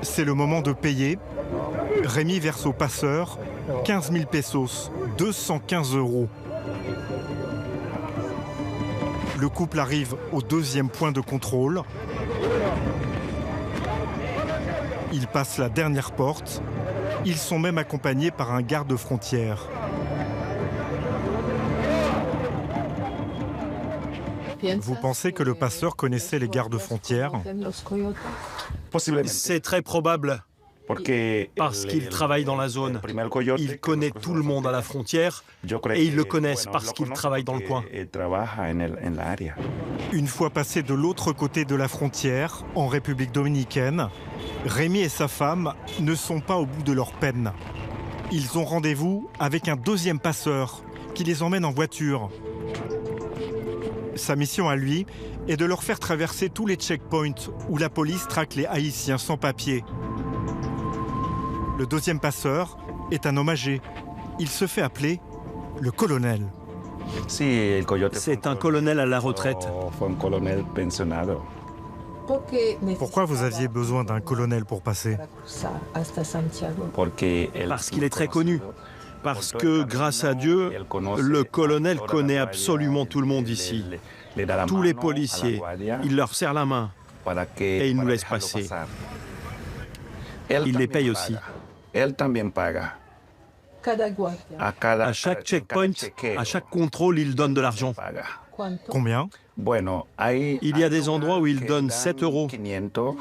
C'est le moment de payer. Rémi verse au passeur 15 000 pesos, 215 €. Le couple arrive au deuxième point de contrôle. Ils passent la dernière porte. Ils sont même accompagnés par un garde-frontière. Vous pensez que le passeur connaissait les gardes-frontières? C'est très probable. Parce qu'il travaille dans la zone. Il connaît tout le monde à la frontière et ils le connaissent parce qu'il travaille dans le coin. Une fois passé de l'autre côté de la frontière, en République dominicaine, Rémi et sa femme ne sont pas au bout de leur peine. Ils ont rendez-vous avec un deuxième passeur qui les emmène en voiture. Sa mission à lui est de leur faire traverser tous les checkpoints où la police traque les Haïtiens sans papier. Le deuxième passeur est un homme âgé. Il se fait appeler le colonel. C'est un colonel à la retraite. Pourquoi vous aviez besoin d'un colonel pour passer? Parce qu'il est très connu. Parce que, grâce à Dieu, le colonel connaît absolument tout le monde ici. Tous les policiers. Il leur serre la main et il nous laisse passer. Il les paye aussi. À chaque checkpoint, à chaque contrôle, il donne de l'argent. Combien? Il y a des endroits où il donne 7 €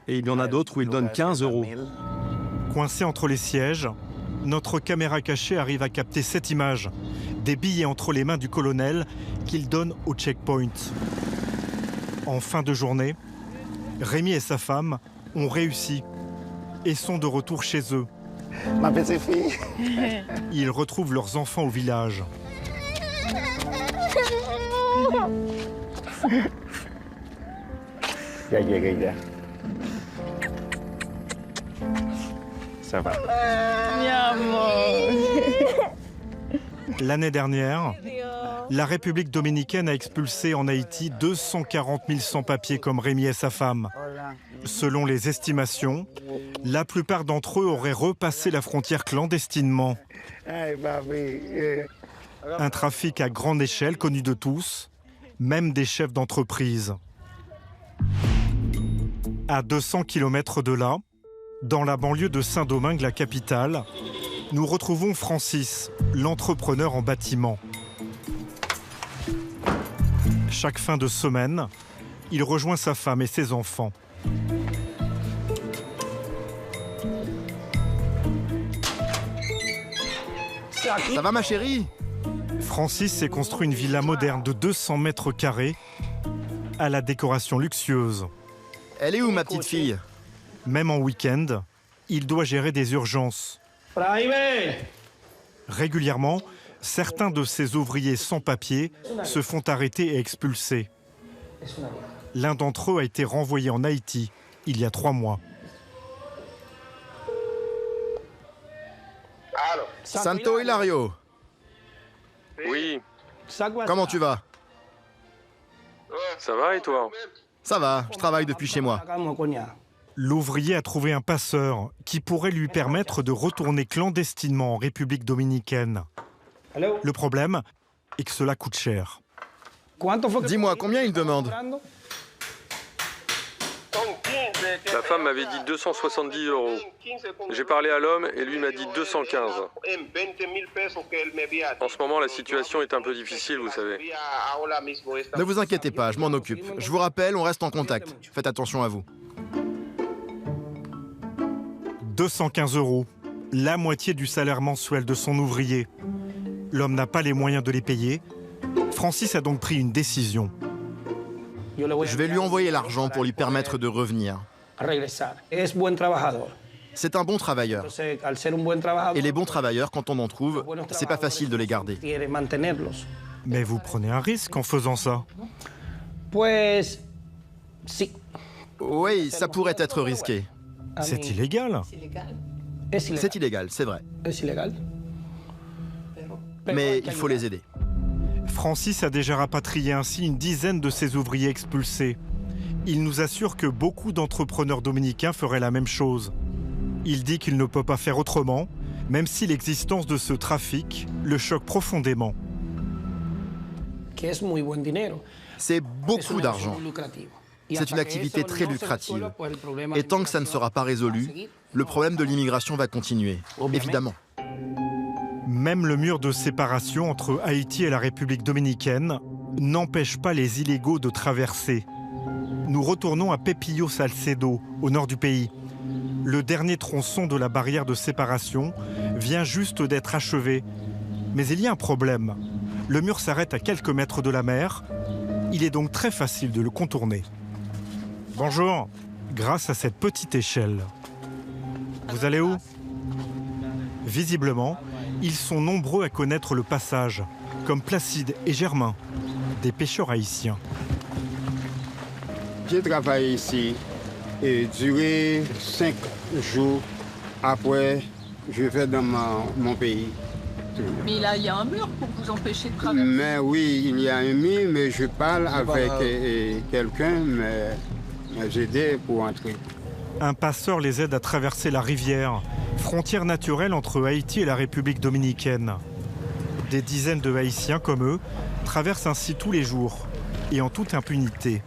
et il y en a d'autres où il donne 15 €. Coincé entre les sièges, notre caméra cachée arrive à capter cette image. Des billets entre les mains du colonel qu'il donne au checkpoint. En fin de journée, Rémi et sa femme ont réussi et sont de retour chez eux. Ma petite fille. Ils retrouvent leurs enfants au village. Ça va. L'année dernière, la République dominicaine a expulsé en Haïti 240 000 sans-papiers comme Rémi et sa femme. Selon les estimations, la plupart d'entre eux auraient repassé la frontière clandestinement. Un trafic à grande échelle connu de tous, même des chefs d'entreprise. À 200 km de là, dans la banlieue de Saint-Domingue, la capitale, nous retrouvons Francis, l'entrepreneur en bâtiment. Chaque fin de semaine, il rejoint sa femme et ses enfants. Ça va ma chérie? Francis s'est construit une villa moderne de 200 mètres carrés à la décoration luxueuse. Elle est où ma petite fille? Même en week-end, il doit gérer des urgences. Régulièrement, certains de ces ouvriers sans papier se font arrêter et expulser. L'un d'entre eux a été renvoyé en Haïti il y a 3 mois. Santo Hilario. Oui. Comment tu vas? Ça va et toi? Ça va, je travaille depuis chez moi. L'ouvrier a trouvé un passeur qui pourrait lui permettre de retourner clandestinement en République dominicaine. Le problème est que cela coûte cher. Dis-moi, combien il demande? La femme m'avait dit 270 €. J'ai parlé à l'homme et lui m'a dit 215. En ce moment, la situation est un peu difficile, vous savez. Ne vous inquiétez pas, je m'en occupe. Je vous rappelle, on reste en contact. Faites attention à vous. 215 €, la moitié du salaire mensuel de son ouvrier. L'homme n'a pas les moyens de les payer. Francis a donc pris une décision. Je vais lui envoyer l'argent pour lui permettre de revenir. C'est un bon travailleur. Et les bons travailleurs, quand on en trouve, c'est pas facile de les garder. Mais vous prenez un risque en faisant ça? Oui, ça pourrait être risqué. C'est illégal. C'est illégal, c'est vrai. Mais il faut les aider. Francis a déjà rapatrié ainsi une dizaine de ses ouvriers expulsés. Il nous assure que beaucoup d'entrepreneurs dominicains feraient la même chose. Il dit qu'il ne peut pas faire autrement, même si l'existence de ce trafic le choque profondément. C'est beaucoup d'argent. C'est une activité très lucrative. Et tant que ça ne sera pas résolu, le problème de l'immigration va continuer, évidemment. Même le mur de séparation entre Haïti et la République dominicaine n'empêche pas les illégaux de traverser. Nous retournons à Pepillo Salcedo, au nord du pays. Le dernier tronçon de la barrière de séparation vient juste d'être achevé. Mais il y a un problème. Le mur s'arrête à quelques mètres de la mer. Il est donc très facile de le contourner. Bonjour, grâce à cette petite échelle. Vous allez où? Visiblement, ils sont nombreux à connaître le passage, comme Placide et Germain, des pêcheurs haïtiens. J'ai travaillé ici et duré 5 jours. Après, je vais dans mon pays. Mais là, il y a un mur pour vous empêcher de traverser. Mais oui, il y a un mur, mais je parle avec quelqu'un, mais j'aide pour entrer. Un passeur les aide à traverser la rivière, frontière naturelle entre Haïti et la République dominicaine. Des dizaines de Haïtiens comme eux traversent ainsi tous les jours et en toute impunité.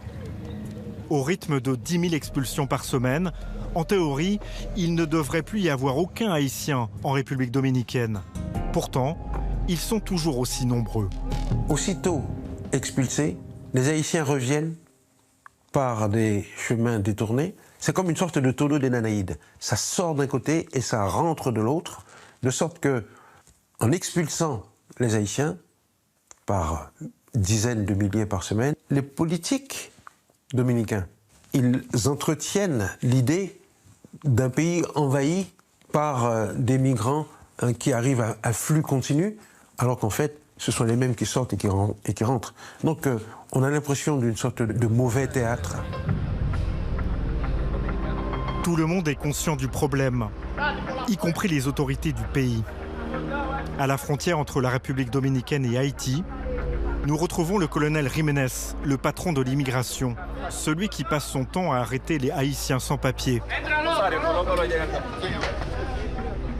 Au rythme de 10 000 expulsions par semaine, en théorie, il ne devrait plus y avoir aucun Haïtien en République dominicaine. Pourtant, ils sont toujours aussi nombreux. Aussitôt expulsés, les Haïtiens reviennent par des chemins détournés. C'est comme une sorte de tonneau des Danaïdes. Ça sort d'un côté et ça rentre de l'autre, de sorte que, en expulsant les Haïtiens par dizaines de milliers par semaine, les politiques dominicains, ils entretiennent l'idée d'un pays envahi par des migrants qui arrivent à flux continu, alors qu'en fait, ce sont les mêmes qui sortent et qui rentrent. Donc, on a l'impression d'une sorte de mauvais théâtre. Tout le monde est conscient du problème, y compris les autorités du pays. À la frontière entre la République dominicaine et Haïti, nous retrouvons le colonel Jiménez, le patron de l'immigration, celui qui passe son temps à arrêter les Haïtiens sans papier.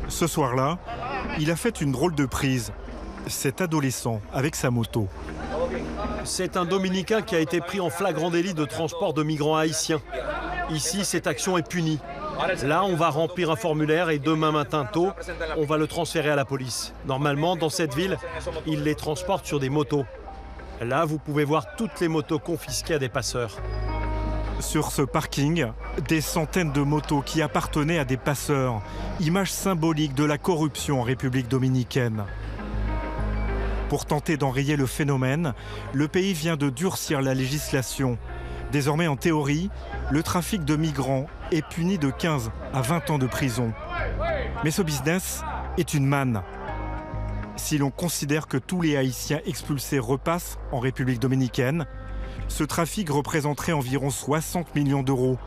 Ce soir-là, il a fait une drôle de prise. Cet adolescent avec sa moto. C'est un Dominicain qui a été pris en flagrant délit de transport de migrants haïtiens. Ici, cette action est punie. Là, on va remplir un formulaire et demain matin tôt, on va le transférer à la police. Normalement, dans cette ville, ils les transportent sur des motos. Là, vous pouvez voir toutes les motos confisquées à des passeurs. Sur ce parking, des centaines de motos qui appartenaient à des passeurs, image symbolique de la corruption en République dominicaine. Pour tenter d'enrayer le phénomène, le pays vient de durcir la législation. Désormais, en théorie, le trafic de migrants est puni de 15 à 20 ans de prison. Mais ce business est une manne. Si l'on considère que tous les Haïtiens expulsés repassent en République dominicaine, ce trafic représenterait environ 60 millions d'euros,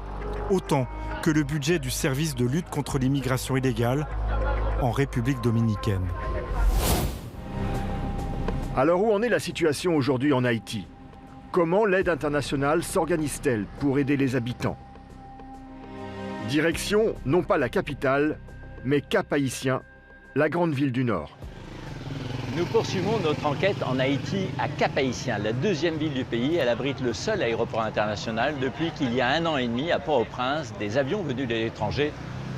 autant que le budget du service de lutte contre l'immigration illégale, en République dominicaine. Alors où en est la situation aujourd'hui en Haïti? Comment l'aide internationale s'organise-t-elle pour aider les habitants? Direction, non pas la capitale, mais Cap-Haïtien, la grande ville du Nord. Nous poursuivons notre enquête en Haïti à Cap-Haïtien, la deuxième ville du pays. Elle abrite le seul aéroport international depuis qu'il y a 1 an et demi à Port-au-Prince. Des avions venus de l'étranger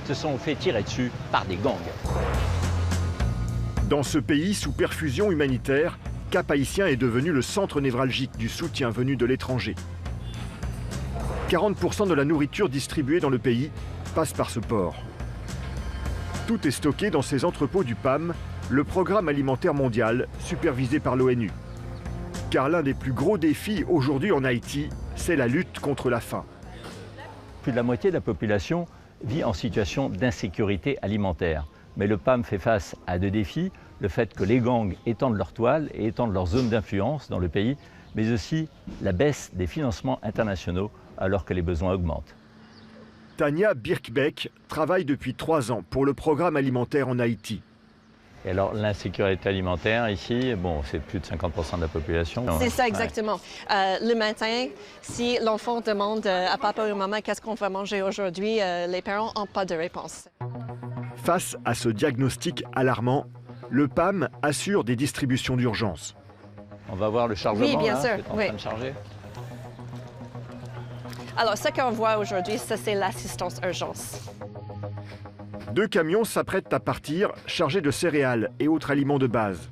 se sont fait tirer dessus par des gangs. Dans ce pays sous perfusion humanitaire, Cap-Haïtien est devenu le centre névralgique du soutien venu de l'étranger. 40% de la nourriture distribuée dans le pays passe par ce port. Tout est stocké dans ces entrepôts du PAM, le Programme alimentaire mondial supervisé par l'ONU. Car l'un des plus gros défis aujourd'hui en Haïti, c'est la lutte contre la faim. Plus de la moitié de la population vit en situation d'insécurité alimentaire. Mais le PAM fait face à 2 défis, le fait que les gangs étendent leur toile et étendent leur zone d'influence dans le pays, mais aussi la baisse des financements internationaux alors que les besoins augmentent. Tania Birkbeck travaille depuis 3 ans pour le Programme alimentaire en Haïti. Et alors l'insécurité alimentaire ici, bon, c'est plus de 50% de la population. C'est ça exactement. Ouais. Le matin, si l'enfant demande à papa ou maman qu'est-ce qu'on va manger aujourd'hui, les parents n'ont pas de réponse. Face à ce diagnostic alarmant, le PAM assure des distributions d'urgence. On va voir le chargement. Oui, bien là, sûr. qui est en train de charger. Alors, ce qu'on voit aujourd'hui, ça c'est l'assistance urgence. 2 camions s'apprêtent à partir, chargés de céréales et autres aliments de base.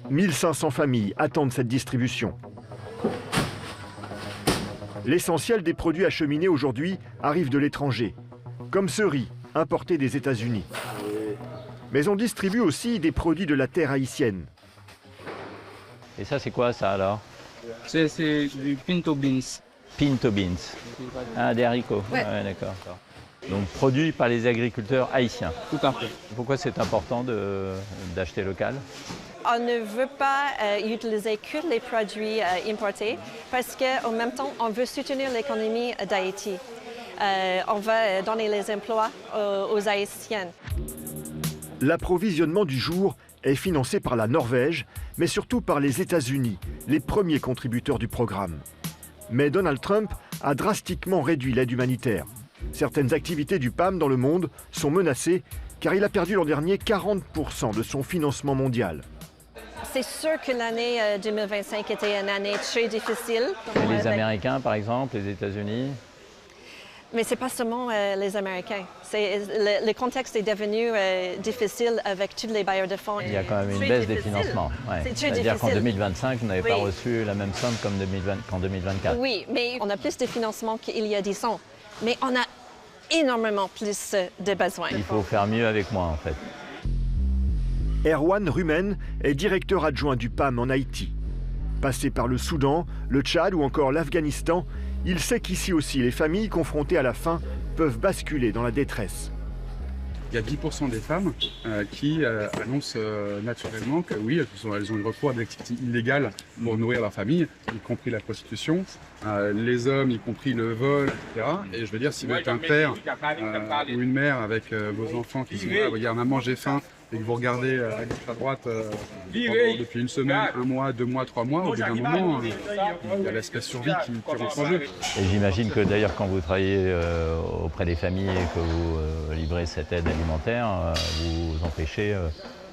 1500 familles attendent cette distribution. L'essentiel des produits acheminés aujourd'hui arrive de l'étranger, comme ce riz importé des États-Unis. Mais on distribue aussi des produits de la terre haïtienne. Et ça, c'est quoi ça alors? C'est du pinto beans. Pinto beans. Ah, des haricots. Ouais. Ouais, d'accord. Donc produits par les agriculteurs haïtiens. Tout à fait. Pourquoi c'est important d'acheter local? On ne veut pas utiliser que les produits importés parce qu'en même temps, on veut soutenir l'économie d'Haïti. On va donner les emplois aux Haïtiens. L'approvisionnement du jour est financé par la Norvège, mais surtout par les États-Unis, les premiers contributeurs du programme. Mais Donald Trump a drastiquement réduit l'aide humanitaire. Certaines activités du PAM dans le monde sont menacées car il a perdu l'an dernier 40% de son financement mondial. C'est sûr que l'année 2025 était une année très difficile. Et les Américains, par exemple, les États-Unis? Mais ce n'est pas seulement les Américains. Le contexte est devenu difficile avec tous les bailleurs de fonds. Il y a quand même une baisse des financements. Ouais. C'est-à-dire qu'en 2025, vous n'avez pas reçu la même somme qu'en 2024. Oui, mais on a plus de financement qu'il y a 10 ans. Mais on a énormément plus de besoins. Il faut faire mieux avec moi, en fait. Erwan Rumen est directeur adjoint du PAM en Haïti. Passé par le Soudan, le Tchad ou encore l'Afghanistan, il sait qu'ici aussi, les familles confrontées à la faim peuvent basculer dans la détresse. Il y a 10% des femmes qui annoncent naturellement que oui, elles ont eu recours à des activités illégales pour nourrir leur famille, y compris la prostitution, les hommes, y compris le vol, etc. Et je veux dire, si vous êtes un père ou une mère avec vos enfants qui sont là, vous regardez, maman j'ai faim, et que vous regardez à gauche à droite depuis 1 semaine, 1 mois, 2 mois, 3 mois, au bout d'un moment, il y a l'aspect survie qui rentre en jeu. Et j'imagine que d'ailleurs quand vous travaillez auprès des familles et que vous livrez cette aide alimentaire, vous empêchez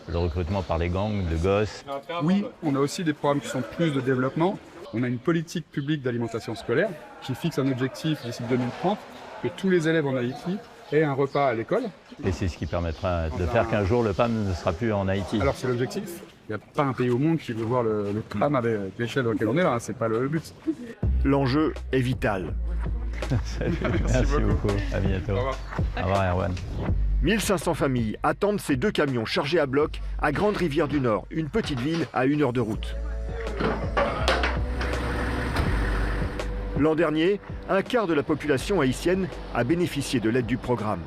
le recrutement par les gangs de gosses. Oui, on a aussi des programmes qui sont plus de développement. On a une politique publique d'alimentation scolaire qui fixe un objectif d'ici 2030 que tous les élèves en Haïti aient un repas à l'école. Et c'est ce qui permettra de faire qu'un jour le PAM ne sera plus en Haïti. Alors c'est l'objectif. Il n'y a pas un pays au monde qui veut voir le PAM avec l'échelle dans laquelle on est là, c'est pas le but. L'enjeu est vital. Merci beaucoup. À bientôt. Au revoir Erwan. 1500 familles attendent ces 2 camions chargés à bloc à Grande-Rivière du Nord, une petite ville à 1 heure de route. L'an dernier, 1/4 de la population haïtienne a bénéficié de l'aide du programme.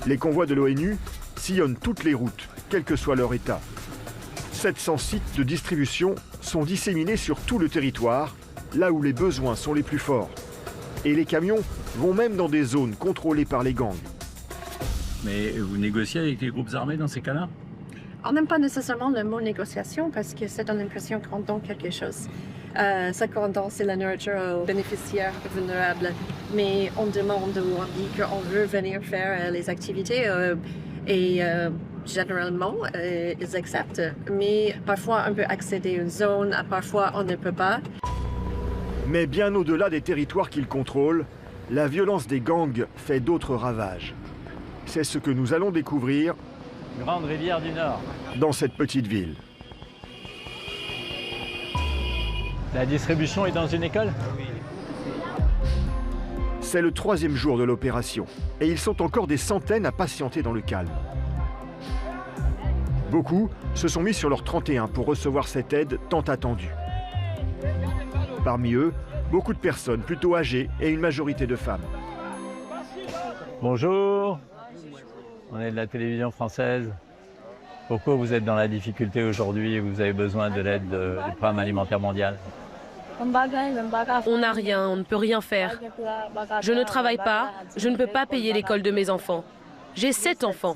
Les convois de l'ONU sillonnent toutes les routes, quel que soit leur état. 700 sites de distribution sont disséminés sur tout le territoire, là où les besoins sont les plus forts. Et les camions vont même dans des zones contrôlées par les gangs. Mais vous négociez avec les groupes armés dans ces cas-là? On n'aime pas nécessairement le mot négociation parce que ça donne l'impression qu'on donne quelque chose. Ça qu'on donne, c'est la nourriture aux bénéficiaires vulnérables. Mais on demande ou on dit qu'on veut venir faire les activités et généralement, ils acceptent. Mais parfois, on peut accéder à une zone, parfois, on ne peut pas. Mais bien au-delà des territoires qu'ils contrôlent, la violence des gangs fait d'autres ravages. C'est ce que nous allons découvrir Grande Rivière du Nord. Dans cette petite ville. La distribution est dans une école? C'est le 3e jour de l'opération et ils sont encore des centaines à patienter dans le calme. Beaucoup se sont mis sur leur 31 pour recevoir cette aide tant attendue. Parmi eux, beaucoup de personnes plutôt âgées et une majorité de femmes. Bonjour, on est de la télévision française. Pourquoi vous êtes dans la difficulté aujourd'hui et vous avez besoin de l'aide du programme alimentaire mondial? On n'a rien, on ne peut rien faire. Je ne travaille pas, je ne peux pas payer l'école de mes enfants. J'ai 7 enfants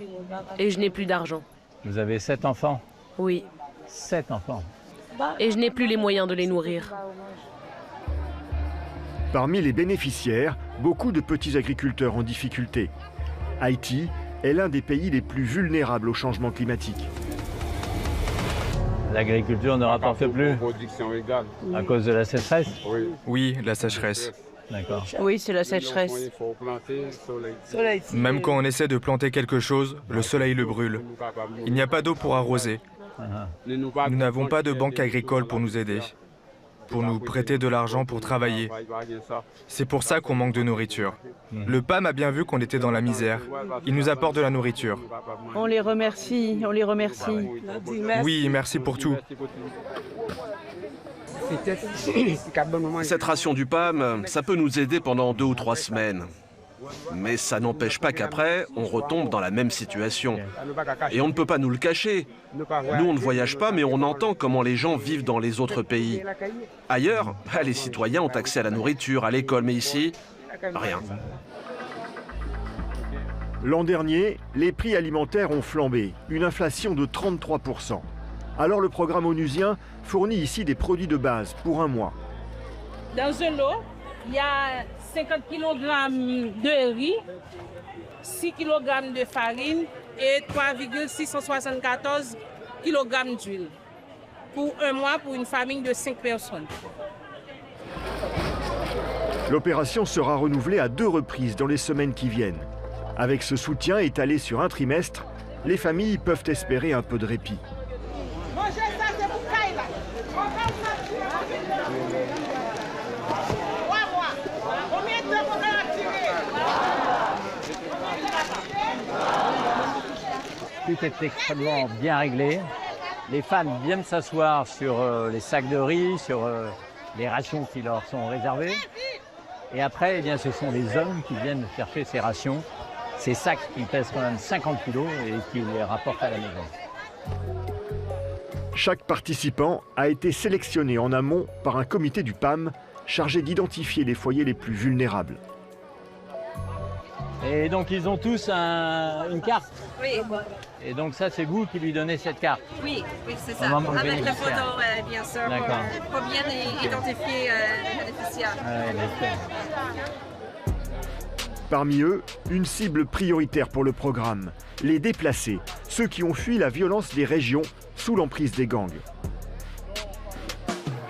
et je n'ai plus d'argent. Vous avez 7 enfants? Oui. 7 enfants. Et je n'ai plus les moyens de les nourrir. Parmi les bénéficiaires, beaucoup de petits agriculteurs en difficulté. Haïti est l'un des pays les plus vulnérables au changement climatique. L'agriculture ne rapporte plus à cause de la sécheresse? Oui, la sécheresse. D'accord. Oui, c'est la sécheresse. Même quand on essaie de planter quelque chose, le soleil le brûle. Il n'y a pas d'eau pour arroser. Nous n'avons pas de banque agricole pour nous aider, pour nous prêter de l'argent pour travailler. C'est pour ça qu'on manque de nourriture. Le PAM a bien vu qu'on était dans la misère. Il nous apporte de la nourriture. On les remercie, on les remercie. Oui, merci pour tout. Cette ration du PAM, ça peut nous aider pendant 2 ou 3 semaines. Mais ça n'empêche pas qu'après, on retombe dans la même situation. Et on ne peut pas nous le cacher. Nous, on ne voyage pas, mais on entend comment les gens vivent dans les autres pays. Ailleurs, les citoyens ont accès à la nourriture, à l'école, mais ici, rien. L'an dernier, les prix alimentaires ont flambé, une inflation de 33%. Alors le programme onusien fournit ici des produits de base pour un mois. Dans un lot, il y a 50 kg de riz, 6 kg de farine et 3,674 kg d'huile. Pour un mois, pour une famille de 5 personnes. L'opération sera renouvelée à 2 reprises dans les semaines qui viennent. Avec ce soutien étalé sur un trimestre, les familles peuvent espérer un peu de répit. Tout est extrêmement bien réglé. Les femmes viennent s'asseoir sur les sacs de riz, sur les rations qui leur sont réservées. Et après, eh bien, ce sont les hommes qui viennent chercher ces rations, ces sacs qui pèsent quand même 50 kg et qui les rapportent à la maison. Chaque participant a été sélectionné en amont par un comité du PAM chargé d'identifier les foyers les plus vulnérables. Et donc ils ont tous une carte? Oui. Et donc ça, c'est vous qui lui donnez cette carte? Oui, oui, c'est ça. Avec la photo, bien sûr, pour bien identifier le bénéficiaire. Parmi eux, une cible prioritaire pour le programme, les déplacés, ceux qui ont fui la violence des régions sous l'emprise des gangs.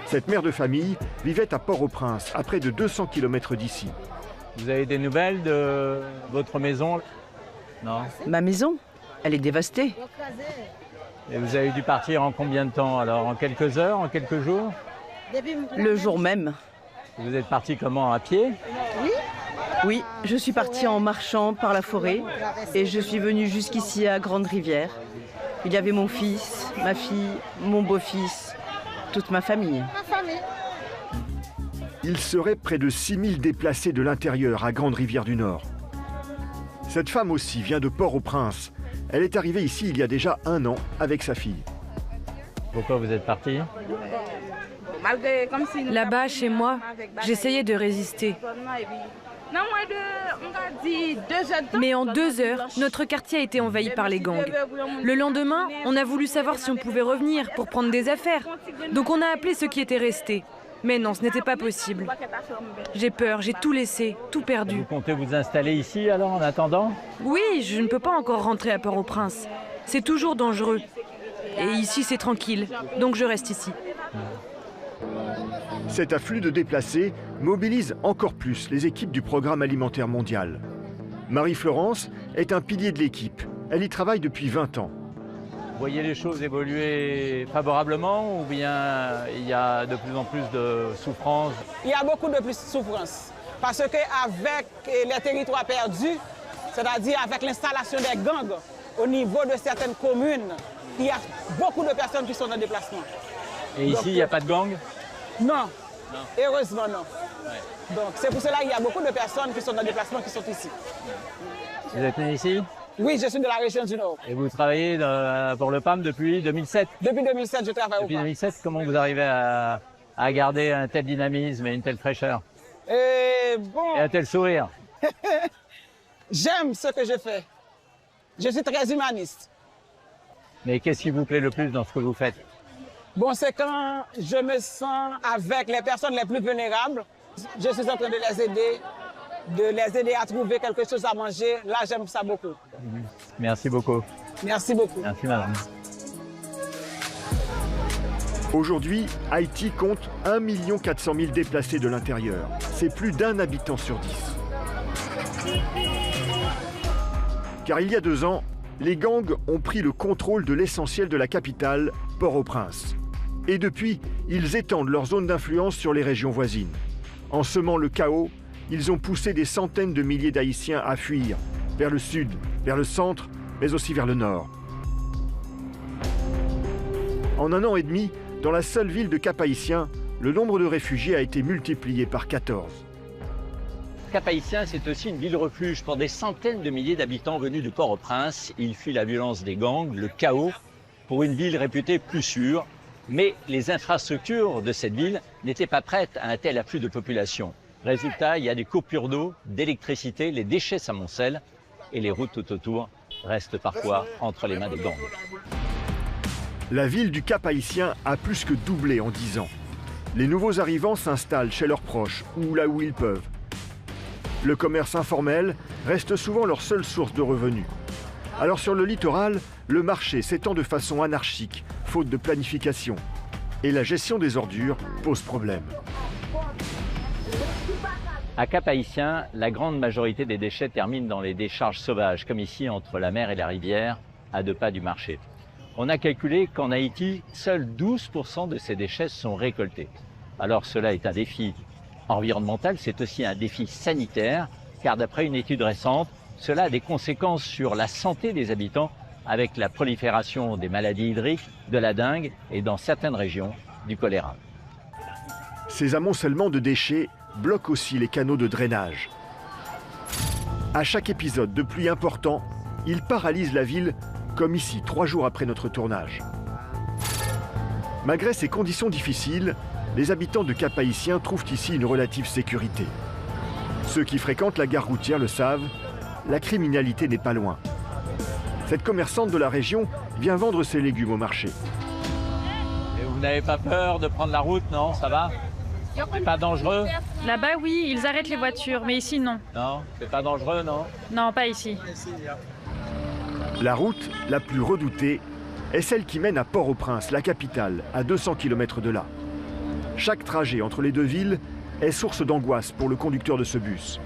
Cette mère de famille vivait à Port-au-Prince, à près de 200 km d'ici. Vous avez des nouvelles de votre maison? Non. Ma maison, elle est dévastée. Et vous avez dû partir en combien de temps alors? En quelques heures, en quelques jours? Le jour même. Vous êtes parti comment? À pied? Oui, je suis partie en marchant par la forêt et je suis venue jusqu'ici à Grande Rivière. Il y avait mon fils, ma fille, mon beau-fils, toute ma famille. Il serait près de 6000 déplacés de l'intérieur à Grande Rivière du Nord. Cette femme aussi vient de Port-au-Prince. Elle est arrivée ici il y a déjà 1 an avec sa fille. Pourquoi vous êtes partie? Là-bas, chez moi, j'essayais de résister. Mais en 2 heures, notre quartier a été envahi par les gangs. Le lendemain, on a voulu savoir si on pouvait revenir pour prendre des affaires. Donc on a appelé ceux qui étaient restés. Mais non, ce n'était pas possible. J'ai peur, j'ai tout laissé, tout perdu. Vous comptez vous installer ici alors en attendant? Oui, je ne peux pas encore rentrer à Port-au-Prince. C'est toujours dangereux. Et ici, c'est tranquille. Donc je reste ici. Cet afflux de déplacés mobilise encore plus les équipes du Programme alimentaire mondial. Marie-Florence est un pilier de l'équipe. Elle y travaille depuis 20 ans. Vous voyez les choses évoluer favorablement ou bien il y a de plus en plus de souffrance? Il y a beaucoup de plus de souffrance. Parce qu'avec les territoires perdus, c'est-à-dire avec l'installation des gangs au niveau de certaines communes, il y a beaucoup de personnes qui sont en déplacement. Et ici, il n'y a pas de gang? Non. Heureusement non. Ouais. Donc c'est pour cela qu'il y a beaucoup de personnes qui sont en déplacement qui sont ici. Vous êtes né ici? Oui, je suis de la région du Nord. Et vous travaillez pour le PAM depuis 2007? Depuis 2007, je travaille au PAM. Depuis 2007, comment vous arrivez à garder un tel dynamisme et une telle fraîcheur? Et un tel sourire? J'aime ce que je fais. Je suis très humaniste. Mais qu'est-ce qui vous plaît le plus dans ce que vous faites? Bon, c'est quand je me sens avec les personnes les plus vulnérables. Je suis en train de les aider à trouver quelque chose à manger. Là, j'aime ça beaucoup. Merci beaucoup. Merci beaucoup. Merci, madame. Aujourd'hui, Haïti compte 1 400 000 déplacés de l'intérieur. C'est plus d'1 habitant sur 10. Car il y a 2 ans, les gangs ont pris le contrôle de l'essentiel de la capitale, Port-au-Prince. Et depuis, ils étendent leur zone d'influence sur les régions voisines. En semant le chaos, ils ont poussé des centaines de milliers d'Haïtiens à fuir, vers le sud, vers le centre, mais aussi vers le nord. En 1 an et demi, dans la seule ville de Cap-Haïtien, le nombre de réfugiés a été multiplié par 14. Cap-Haïtien, c'est aussi une ville refuge pour des centaines de milliers d'habitants venus de Port-au-Prince. Ils fuient la violence des gangs, le chaos, pour une ville réputée plus sûre. Mais les infrastructures de cette ville n'étaient pas prêtes à un tel afflux de population. Résultat, il y a des coupures d'eau, d'électricité, les déchets s'amoncellent et les routes tout autour restent parfois entre les mains des gangs. La ville du Cap-Haïtien a plus que doublé en 10 ans. Les nouveaux arrivants s'installent chez leurs proches ou là où ils peuvent. Le commerce informel reste souvent leur seule source de revenus. Alors sur le littoral, le marché s'étend de façon anarchique, faute de planification. Et la gestion des ordures pose problème. À Cap-Haïtien, la grande majorité des déchets terminent dans les décharges sauvages, comme ici entre la mer et la rivière, à 2 pas du marché. On a calculé qu'en Haïti, seuls 12% de ces déchets sont récoltés. Alors cela est un défi environnemental, c'est aussi un défi sanitaire, car d'après une étude récente, cela a des conséquences sur la santé des habitants avec la prolifération des maladies hydriques, de la dengue et dans certaines régions, du choléra. Ces amoncellements de déchets bloquent aussi les canaux de drainage. À chaque épisode de pluie important, ils paralysent la ville, comme ici 3 jours après notre tournage. Malgré ces conditions difficiles, les habitants de Cap-Haïtien trouvent ici une relative sécurité. Ceux qui fréquentent la gare routière le savent, la criminalité n'est pas loin. Cette commerçante de la région vient vendre ses légumes au marché. Et vous n'avez pas peur de prendre la route, non? Ça va? C'est pas dangereux? Là-bas, oui, ils arrêtent les voitures, mais ici, non. Non? C'est pas dangereux, non? Non, pas ici. La route la plus redoutée est celle qui mène à Port-au-Prince, la capitale, à 200 km de là. Chaque trajet entre les 2 villes est source d'angoisse pour le conducteur de ce bus.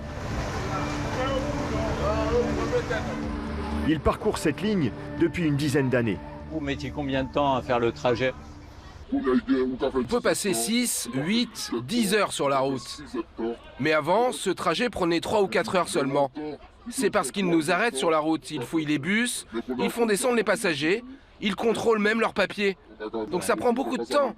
Il parcourt cette ligne depuis une dizaine d'années. Vous mettiez combien de temps à faire le trajet? On peut passer 6, 8, 10 heures sur la route. Mais avant, ce trajet prenait 3 ou 4 heures seulement. C'est parce qu'ils nous arrêtent sur la route. Ils fouillent les bus, ils font descendre les passagers, ils contrôlent même leurs papiers. Donc ça prend beaucoup de temps.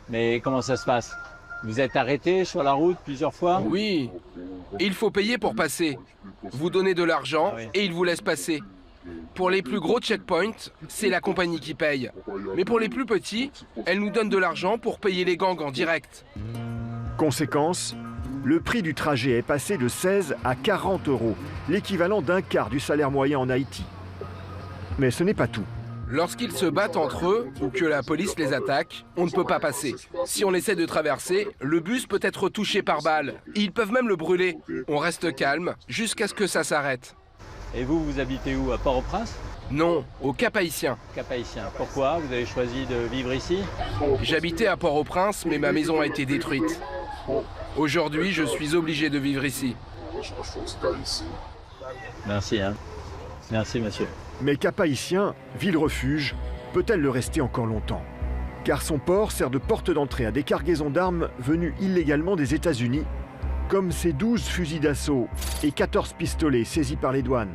Mais comment ça se passe? Vous êtes arrêté sur la route plusieurs fois? Oui. Et il faut payer pour passer. Vous donnez de l'argent et ils vous laissent passer. Pour les plus gros checkpoints, c'est la compagnie qui paye. Mais pour les plus petits, elle nous donne de l'argent pour payer les gangs en direct. Conséquence, Le prix du trajet est passé de 16 à 40 €, l'équivalent d'un quart du salaire moyen en Haïti. Mais ce n'est pas tout. Lorsqu'ils se battent entre eux ou que la police les attaque, on ne peut pas passer. Si on essaie de traverser, le bus peut être touché par balle. Ils peuvent même le brûler. On reste calme jusqu'à ce que ça s'arrête. Et vous, vous habitez où? À Port-au-Prince? Non, au Cap-Haïtien. Cap-Haïtien. Pourquoi? Vous avez choisi de vivre ici? J'habitais à Port-au-Prince, mais ma maison a été détruite. Aujourd'hui, je suis obligé de vivre ici. Merci, hein. Merci, monsieur. Mais Cap-Haïtien, ville-refuge, peut-elle le rester encore longtemps? Car son port sert de porte d'entrée à des cargaisons d'armes venues illégalement des États-Unis, comme ces 12 fusils d'assaut et 14 pistolets saisis par les douanes.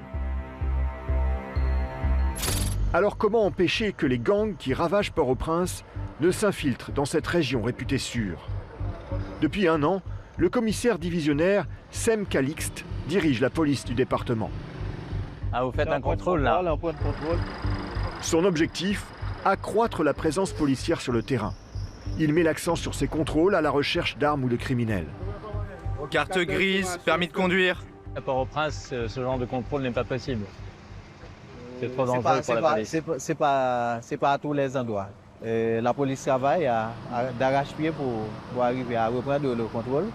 Alors comment empêcher que les gangs qui ravagent Port-au-Prince ne s'infiltrent dans cette région réputée sûre? Depuis 1 an, le commissaire divisionnaire Sem Calixte dirige la police du département. Ah, vous faites un contrôle là? Son objectif, accroître la présence policière sur le terrain. Il met l'accent sur ses contrôles à la recherche d'armes ou de criminels. Carte grise, permis de conduire. À Port-au-Prince, ce genre de contrôle n'est pas possible. C'est trop dangereux pour la police. C'est pas à tous les endroits. La police travaille d'arrache-pied pour arriver à reprendre le contrôle.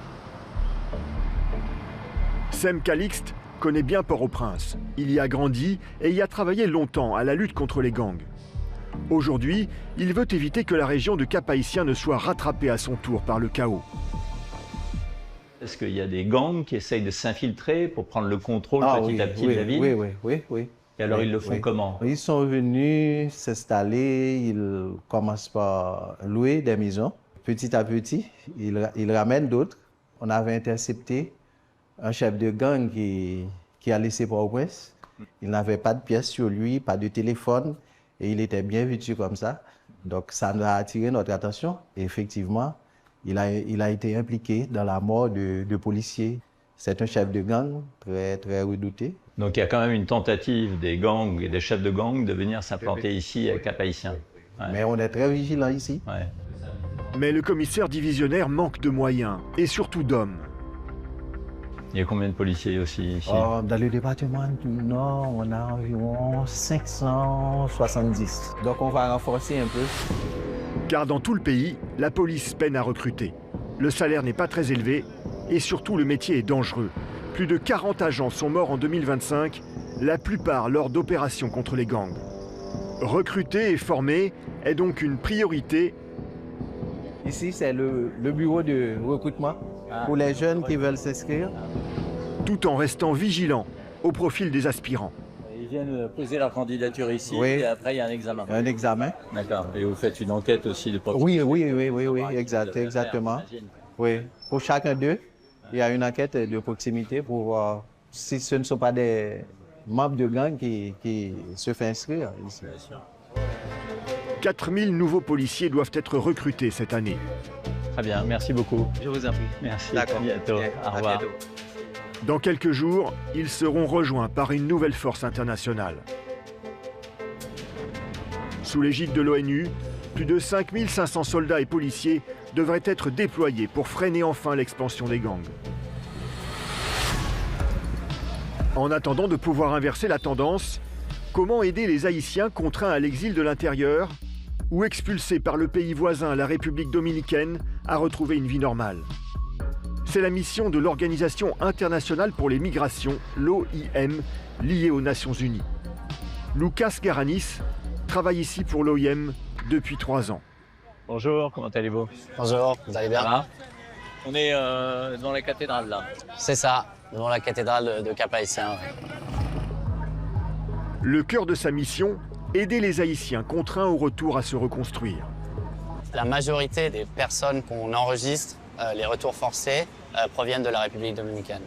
Sem Calixte connaît bien Port-au-Prince. Il y a grandi et y a travaillé longtemps à la lutte contre les gangs. Aujourd'hui, il veut éviter que la région de Cap-Haïtien ne soit rattrapée à son tour par le chaos. Est-ce qu'il y a des gangs qui essayent de s'infiltrer pour prendre le contrôle petit à petit de la ville? Oui. Et alors ils le font comment? Ils sont venus s'installer, ils commencent par louer des maisons. Petit à petit, ils ramènent d'autres. On avait intercepté un chef de gang qui a laissé Port-au-Prince. Il n'avait pas de pièces sur lui, pas de téléphone, et il était bien vêtu comme ça. Donc ça nous a attiré notre attention. Et effectivement, il a été impliqué dans la mort de policiers. C'est un chef de gang très, très redouté. Donc il y a quand même une tentative des gangs et des chefs de gang de venir s'implanter ici à Cap-Haïtien. Ouais. Mais on est très vigilants ici. Ouais. Mais le commissaire divisionnaire manque de moyens et surtout d'hommes. Il y a combien de policiers aussi ici? Dans le département du Nord, on a environ 570. Donc on va renforcer un peu. Car dans tout le pays, la police peine à recruter. Le salaire n'est pas très élevé et surtout le métier est dangereux. Plus de 40 agents sont morts en 2025, la plupart lors d'opérations contre les gangs. Recruter et former est donc une priorité. Ici, c'est le bureau de recrutement pour les jeunes qui veulent s'inscrire. Tout en restant vigilants au profil des aspirants. Ils viennent poser leur candidature ici, oui. Et après il y a un examen. Un examen. D'accord. Et vous faites une enquête aussi de proximité? Oui, exactement. Oui. Pour chacun d'eux, il y a une enquête de proximité pour voir si ce ne sont pas des membres de gang qui se font inscrire ici. 4000 nouveaux policiers doivent être recrutés cette année. Très bien, merci beaucoup. Je vous en prie. Merci, à bientôt. Au revoir. Bientôt. Dans quelques jours, ils seront rejoints par une nouvelle force internationale. Sous l'égide de l'ONU, plus de 5500 soldats et policiers devraient être déployés pour freiner enfin l'expansion des gangs. En attendant de pouvoir inverser la tendance, comment aider les Haïtiens contraints à l'exil de l'intérieur ou expulsés par le pays voisin, la République dominicaine, à retrouver une vie normale? C'est la mission de l'Organisation internationale pour les migrations, l'OIM, liée aux Nations Unies. Lucas Garanis travaille ici pour l'OIM depuis 3 ans. Bonjour, comment allez-vous? Bonjour, vous allez bien? Ça va? On est dans la cathédrale là. C'est ça, devant la cathédrale de Cap-Haïtien. Le cœur de sa mission, aider les Haïtiens contraints au retour à se reconstruire. La majorité des personnes qu'on enregistre, les retours forcés, proviennent de la République dominicaine.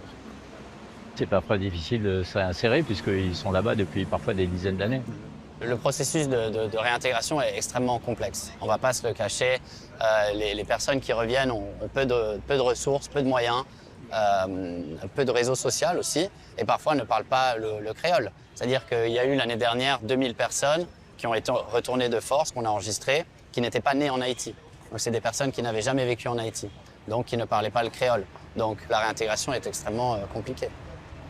C'est parfois difficile de se réinsérer puisqu'ils sont là-bas depuis parfois des dizaines d'années. Le processus de réintégration est extrêmement complexe. On ne va pas se le cacher. Les personnes qui reviennent ont peu de ressources, peu de moyens, peu de réseau social aussi, et parfois ne parlent pas le créole. C'est-à-dire qu'il y a eu l'année dernière 2000 personnes qui ont été retournées de force, qu'on a enregistrées, qui n'étaient pas nées en Haïti. Donc c'est des personnes qui n'avaient jamais vécu en Haïti, donc qui ne parlaient pas le créole. Donc la réintégration est extrêmement compliquée.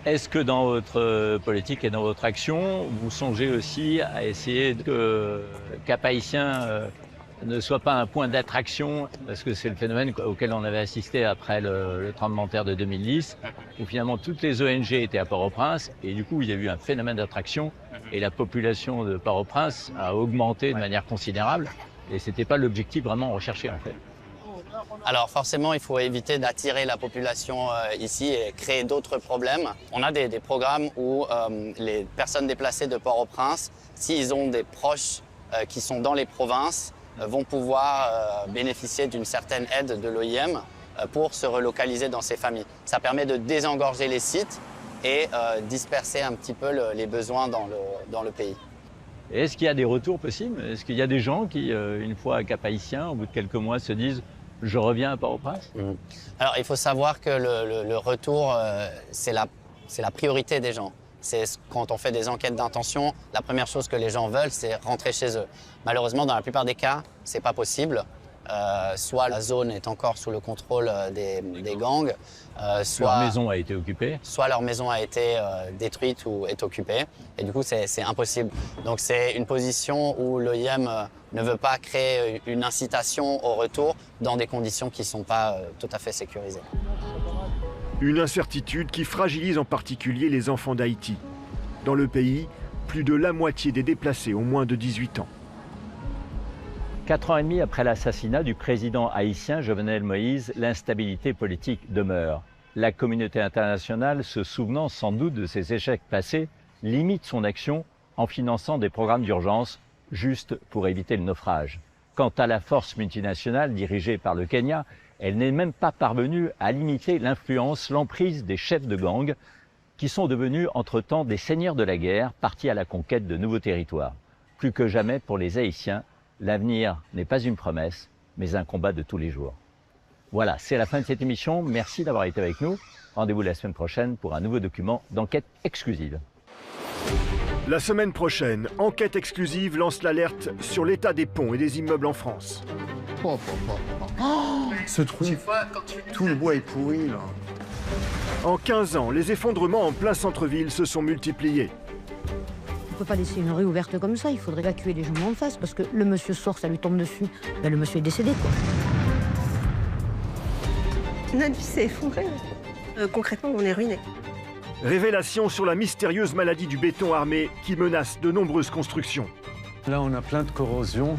Est-ce que dans votre politique et dans votre action, vous songez aussi à essayer que Cap-Haïtien ne soit pas un point d'attraction, parce que c'est le phénomène auquel on avait assisté après le tremblement de terre de 2010, où finalement toutes les ONG étaient à Port-au-Prince, et du coup il y a eu un phénomène d'attraction, et la population de Port-au-Prince a augmenté de manière considérable, et ce n'était pas l'objectif vraiment recherché en fait. Alors forcément, il faut éviter d'attirer la population ici et créer d'autres problèmes. On a des programmes où les personnes déplacées de Port-au-Prince, s'ils ont des proches qui sont dans les provinces, vont pouvoir bénéficier d'une certaine aide de l'OIM pour se relocaliser dans ces familles. Ça permet de désengorger les sites et disperser un petit peu les besoins dans le pays. Est-ce qu'il y a des retours possibles? Est-ce qu'il y a des gens qui, une fois à Cap-Haïtien, au bout de quelques mois, se disent « je reviens à Port-au-Prince » Alors, il faut savoir que le retour, c'est la priorité des gens. Quand on fait des enquêtes d'intention, la première chose que les gens veulent, c'est rentrer chez eux. Malheureusement, dans la plupart des cas, ce n'est pas possible. Soit la zone est encore sous le contrôle des gangs, soit leur maison a été occupée. Soit leur maison a été détruite ou est occupée. Et du coup, c'est impossible. Donc c'est une position où l'OIM ne veut pas créer une incitation au retour dans des conditions qui ne sont pas tout à fait sécurisées. Une incertitude qui fragilise en particulier les enfants d'Haïti. Dans le pays, plus de la moitié des déplacés ont moins de 18 ans. 4 ans et demi après l'assassinat du président haïtien Jovenel Moïse, l'instabilité politique demeure. La communauté internationale, se souvenant sans doute de ses échecs passés, limite son action en finançant des programmes d'urgence juste pour éviter le naufrage. Quant à la force multinationale dirigée par le Kenya, elle n'est même pas parvenue à limiter l'influence, l'emprise des chefs de gang qui sont devenus entre-temps des seigneurs de la guerre partis à la conquête de nouveaux territoires. Plus que jamais pour les Haïtiens, l'avenir n'est pas une promesse, mais un combat de tous les jours. Voilà, c'est la fin de cette émission. Merci d'avoir été avec nous. Rendez-vous la semaine prochaine pour un nouveau document d'enquête exclusive. La semaine prochaine, Enquête exclusive lance l'alerte sur l'état des ponts et des immeubles en France. Oh, ce trou, tout le bois est pourri là. En 15 ans, les effondrements en plein centre-ville se sont multipliés. On ne peut pas laisser une rue ouverte comme ça, il faudrait évacuer les gens en face parce que le monsieur sort, ça lui tombe dessus. Ben, le monsieur est décédé quoi. Notre vie s'est effondrée. Concrètement, on est ruiné. Révélation sur la mystérieuse maladie du béton armé qui menace de nombreuses constructions. Là, on a plein de corrosion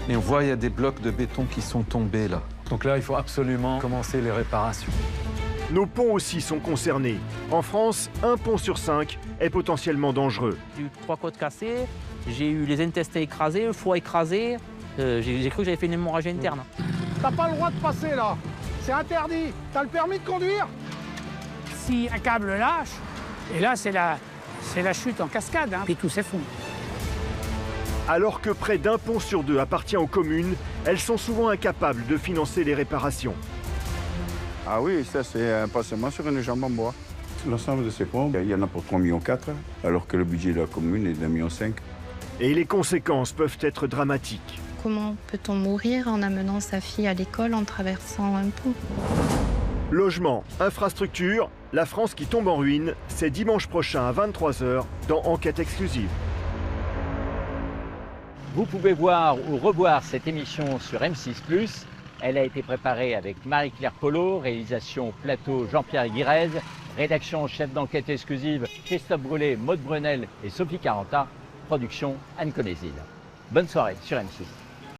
et on voit il y a des blocs de béton qui sont tombés là. Donc là, il faut absolument commencer les réparations. Nos ponts aussi sont concernés. En France, 1 pont sur 5 est potentiellement dangereux. J'ai eu 3 côtes cassées, j'ai eu les intestins écrasés, le foie écrasé. J'ai cru que j'avais fait une hémorragie interne. T'as pas le droit de passer là, c'est interdit. T'as le permis de conduire? Si un câble lâche, et là c'est la chute en cascade, hein, et tout s'effondre. Alors que près d'1 pont sur 2 appartient aux communes, elles sont souvent incapables de financer les réparations. Ah oui, ça c'est un passement sur une jambe en bois. L'ensemble de ces ponts, il y en a pour 3,4 millions, alors que le budget de la commune est d'1,5 million. Et les conséquences peuvent être dramatiques. Comment peut-on mourir en amenant sa fille à l'école en traversant un pont? Logement, infrastructure, la France qui tombe en ruine, c'est dimanche prochain à 23 h dans Enquête exclusive. Vous pouvez voir ou revoir cette émission sur M6+. Elle a été préparée avec Marie-Claire Polo, réalisation plateau Jean-Pierre Guirez, rédaction chef d'enquête exclusive Christophe Brûlé, Maude Brunel et Sophie Caranta, production Anne Conézil. Bonne soirée sur M6.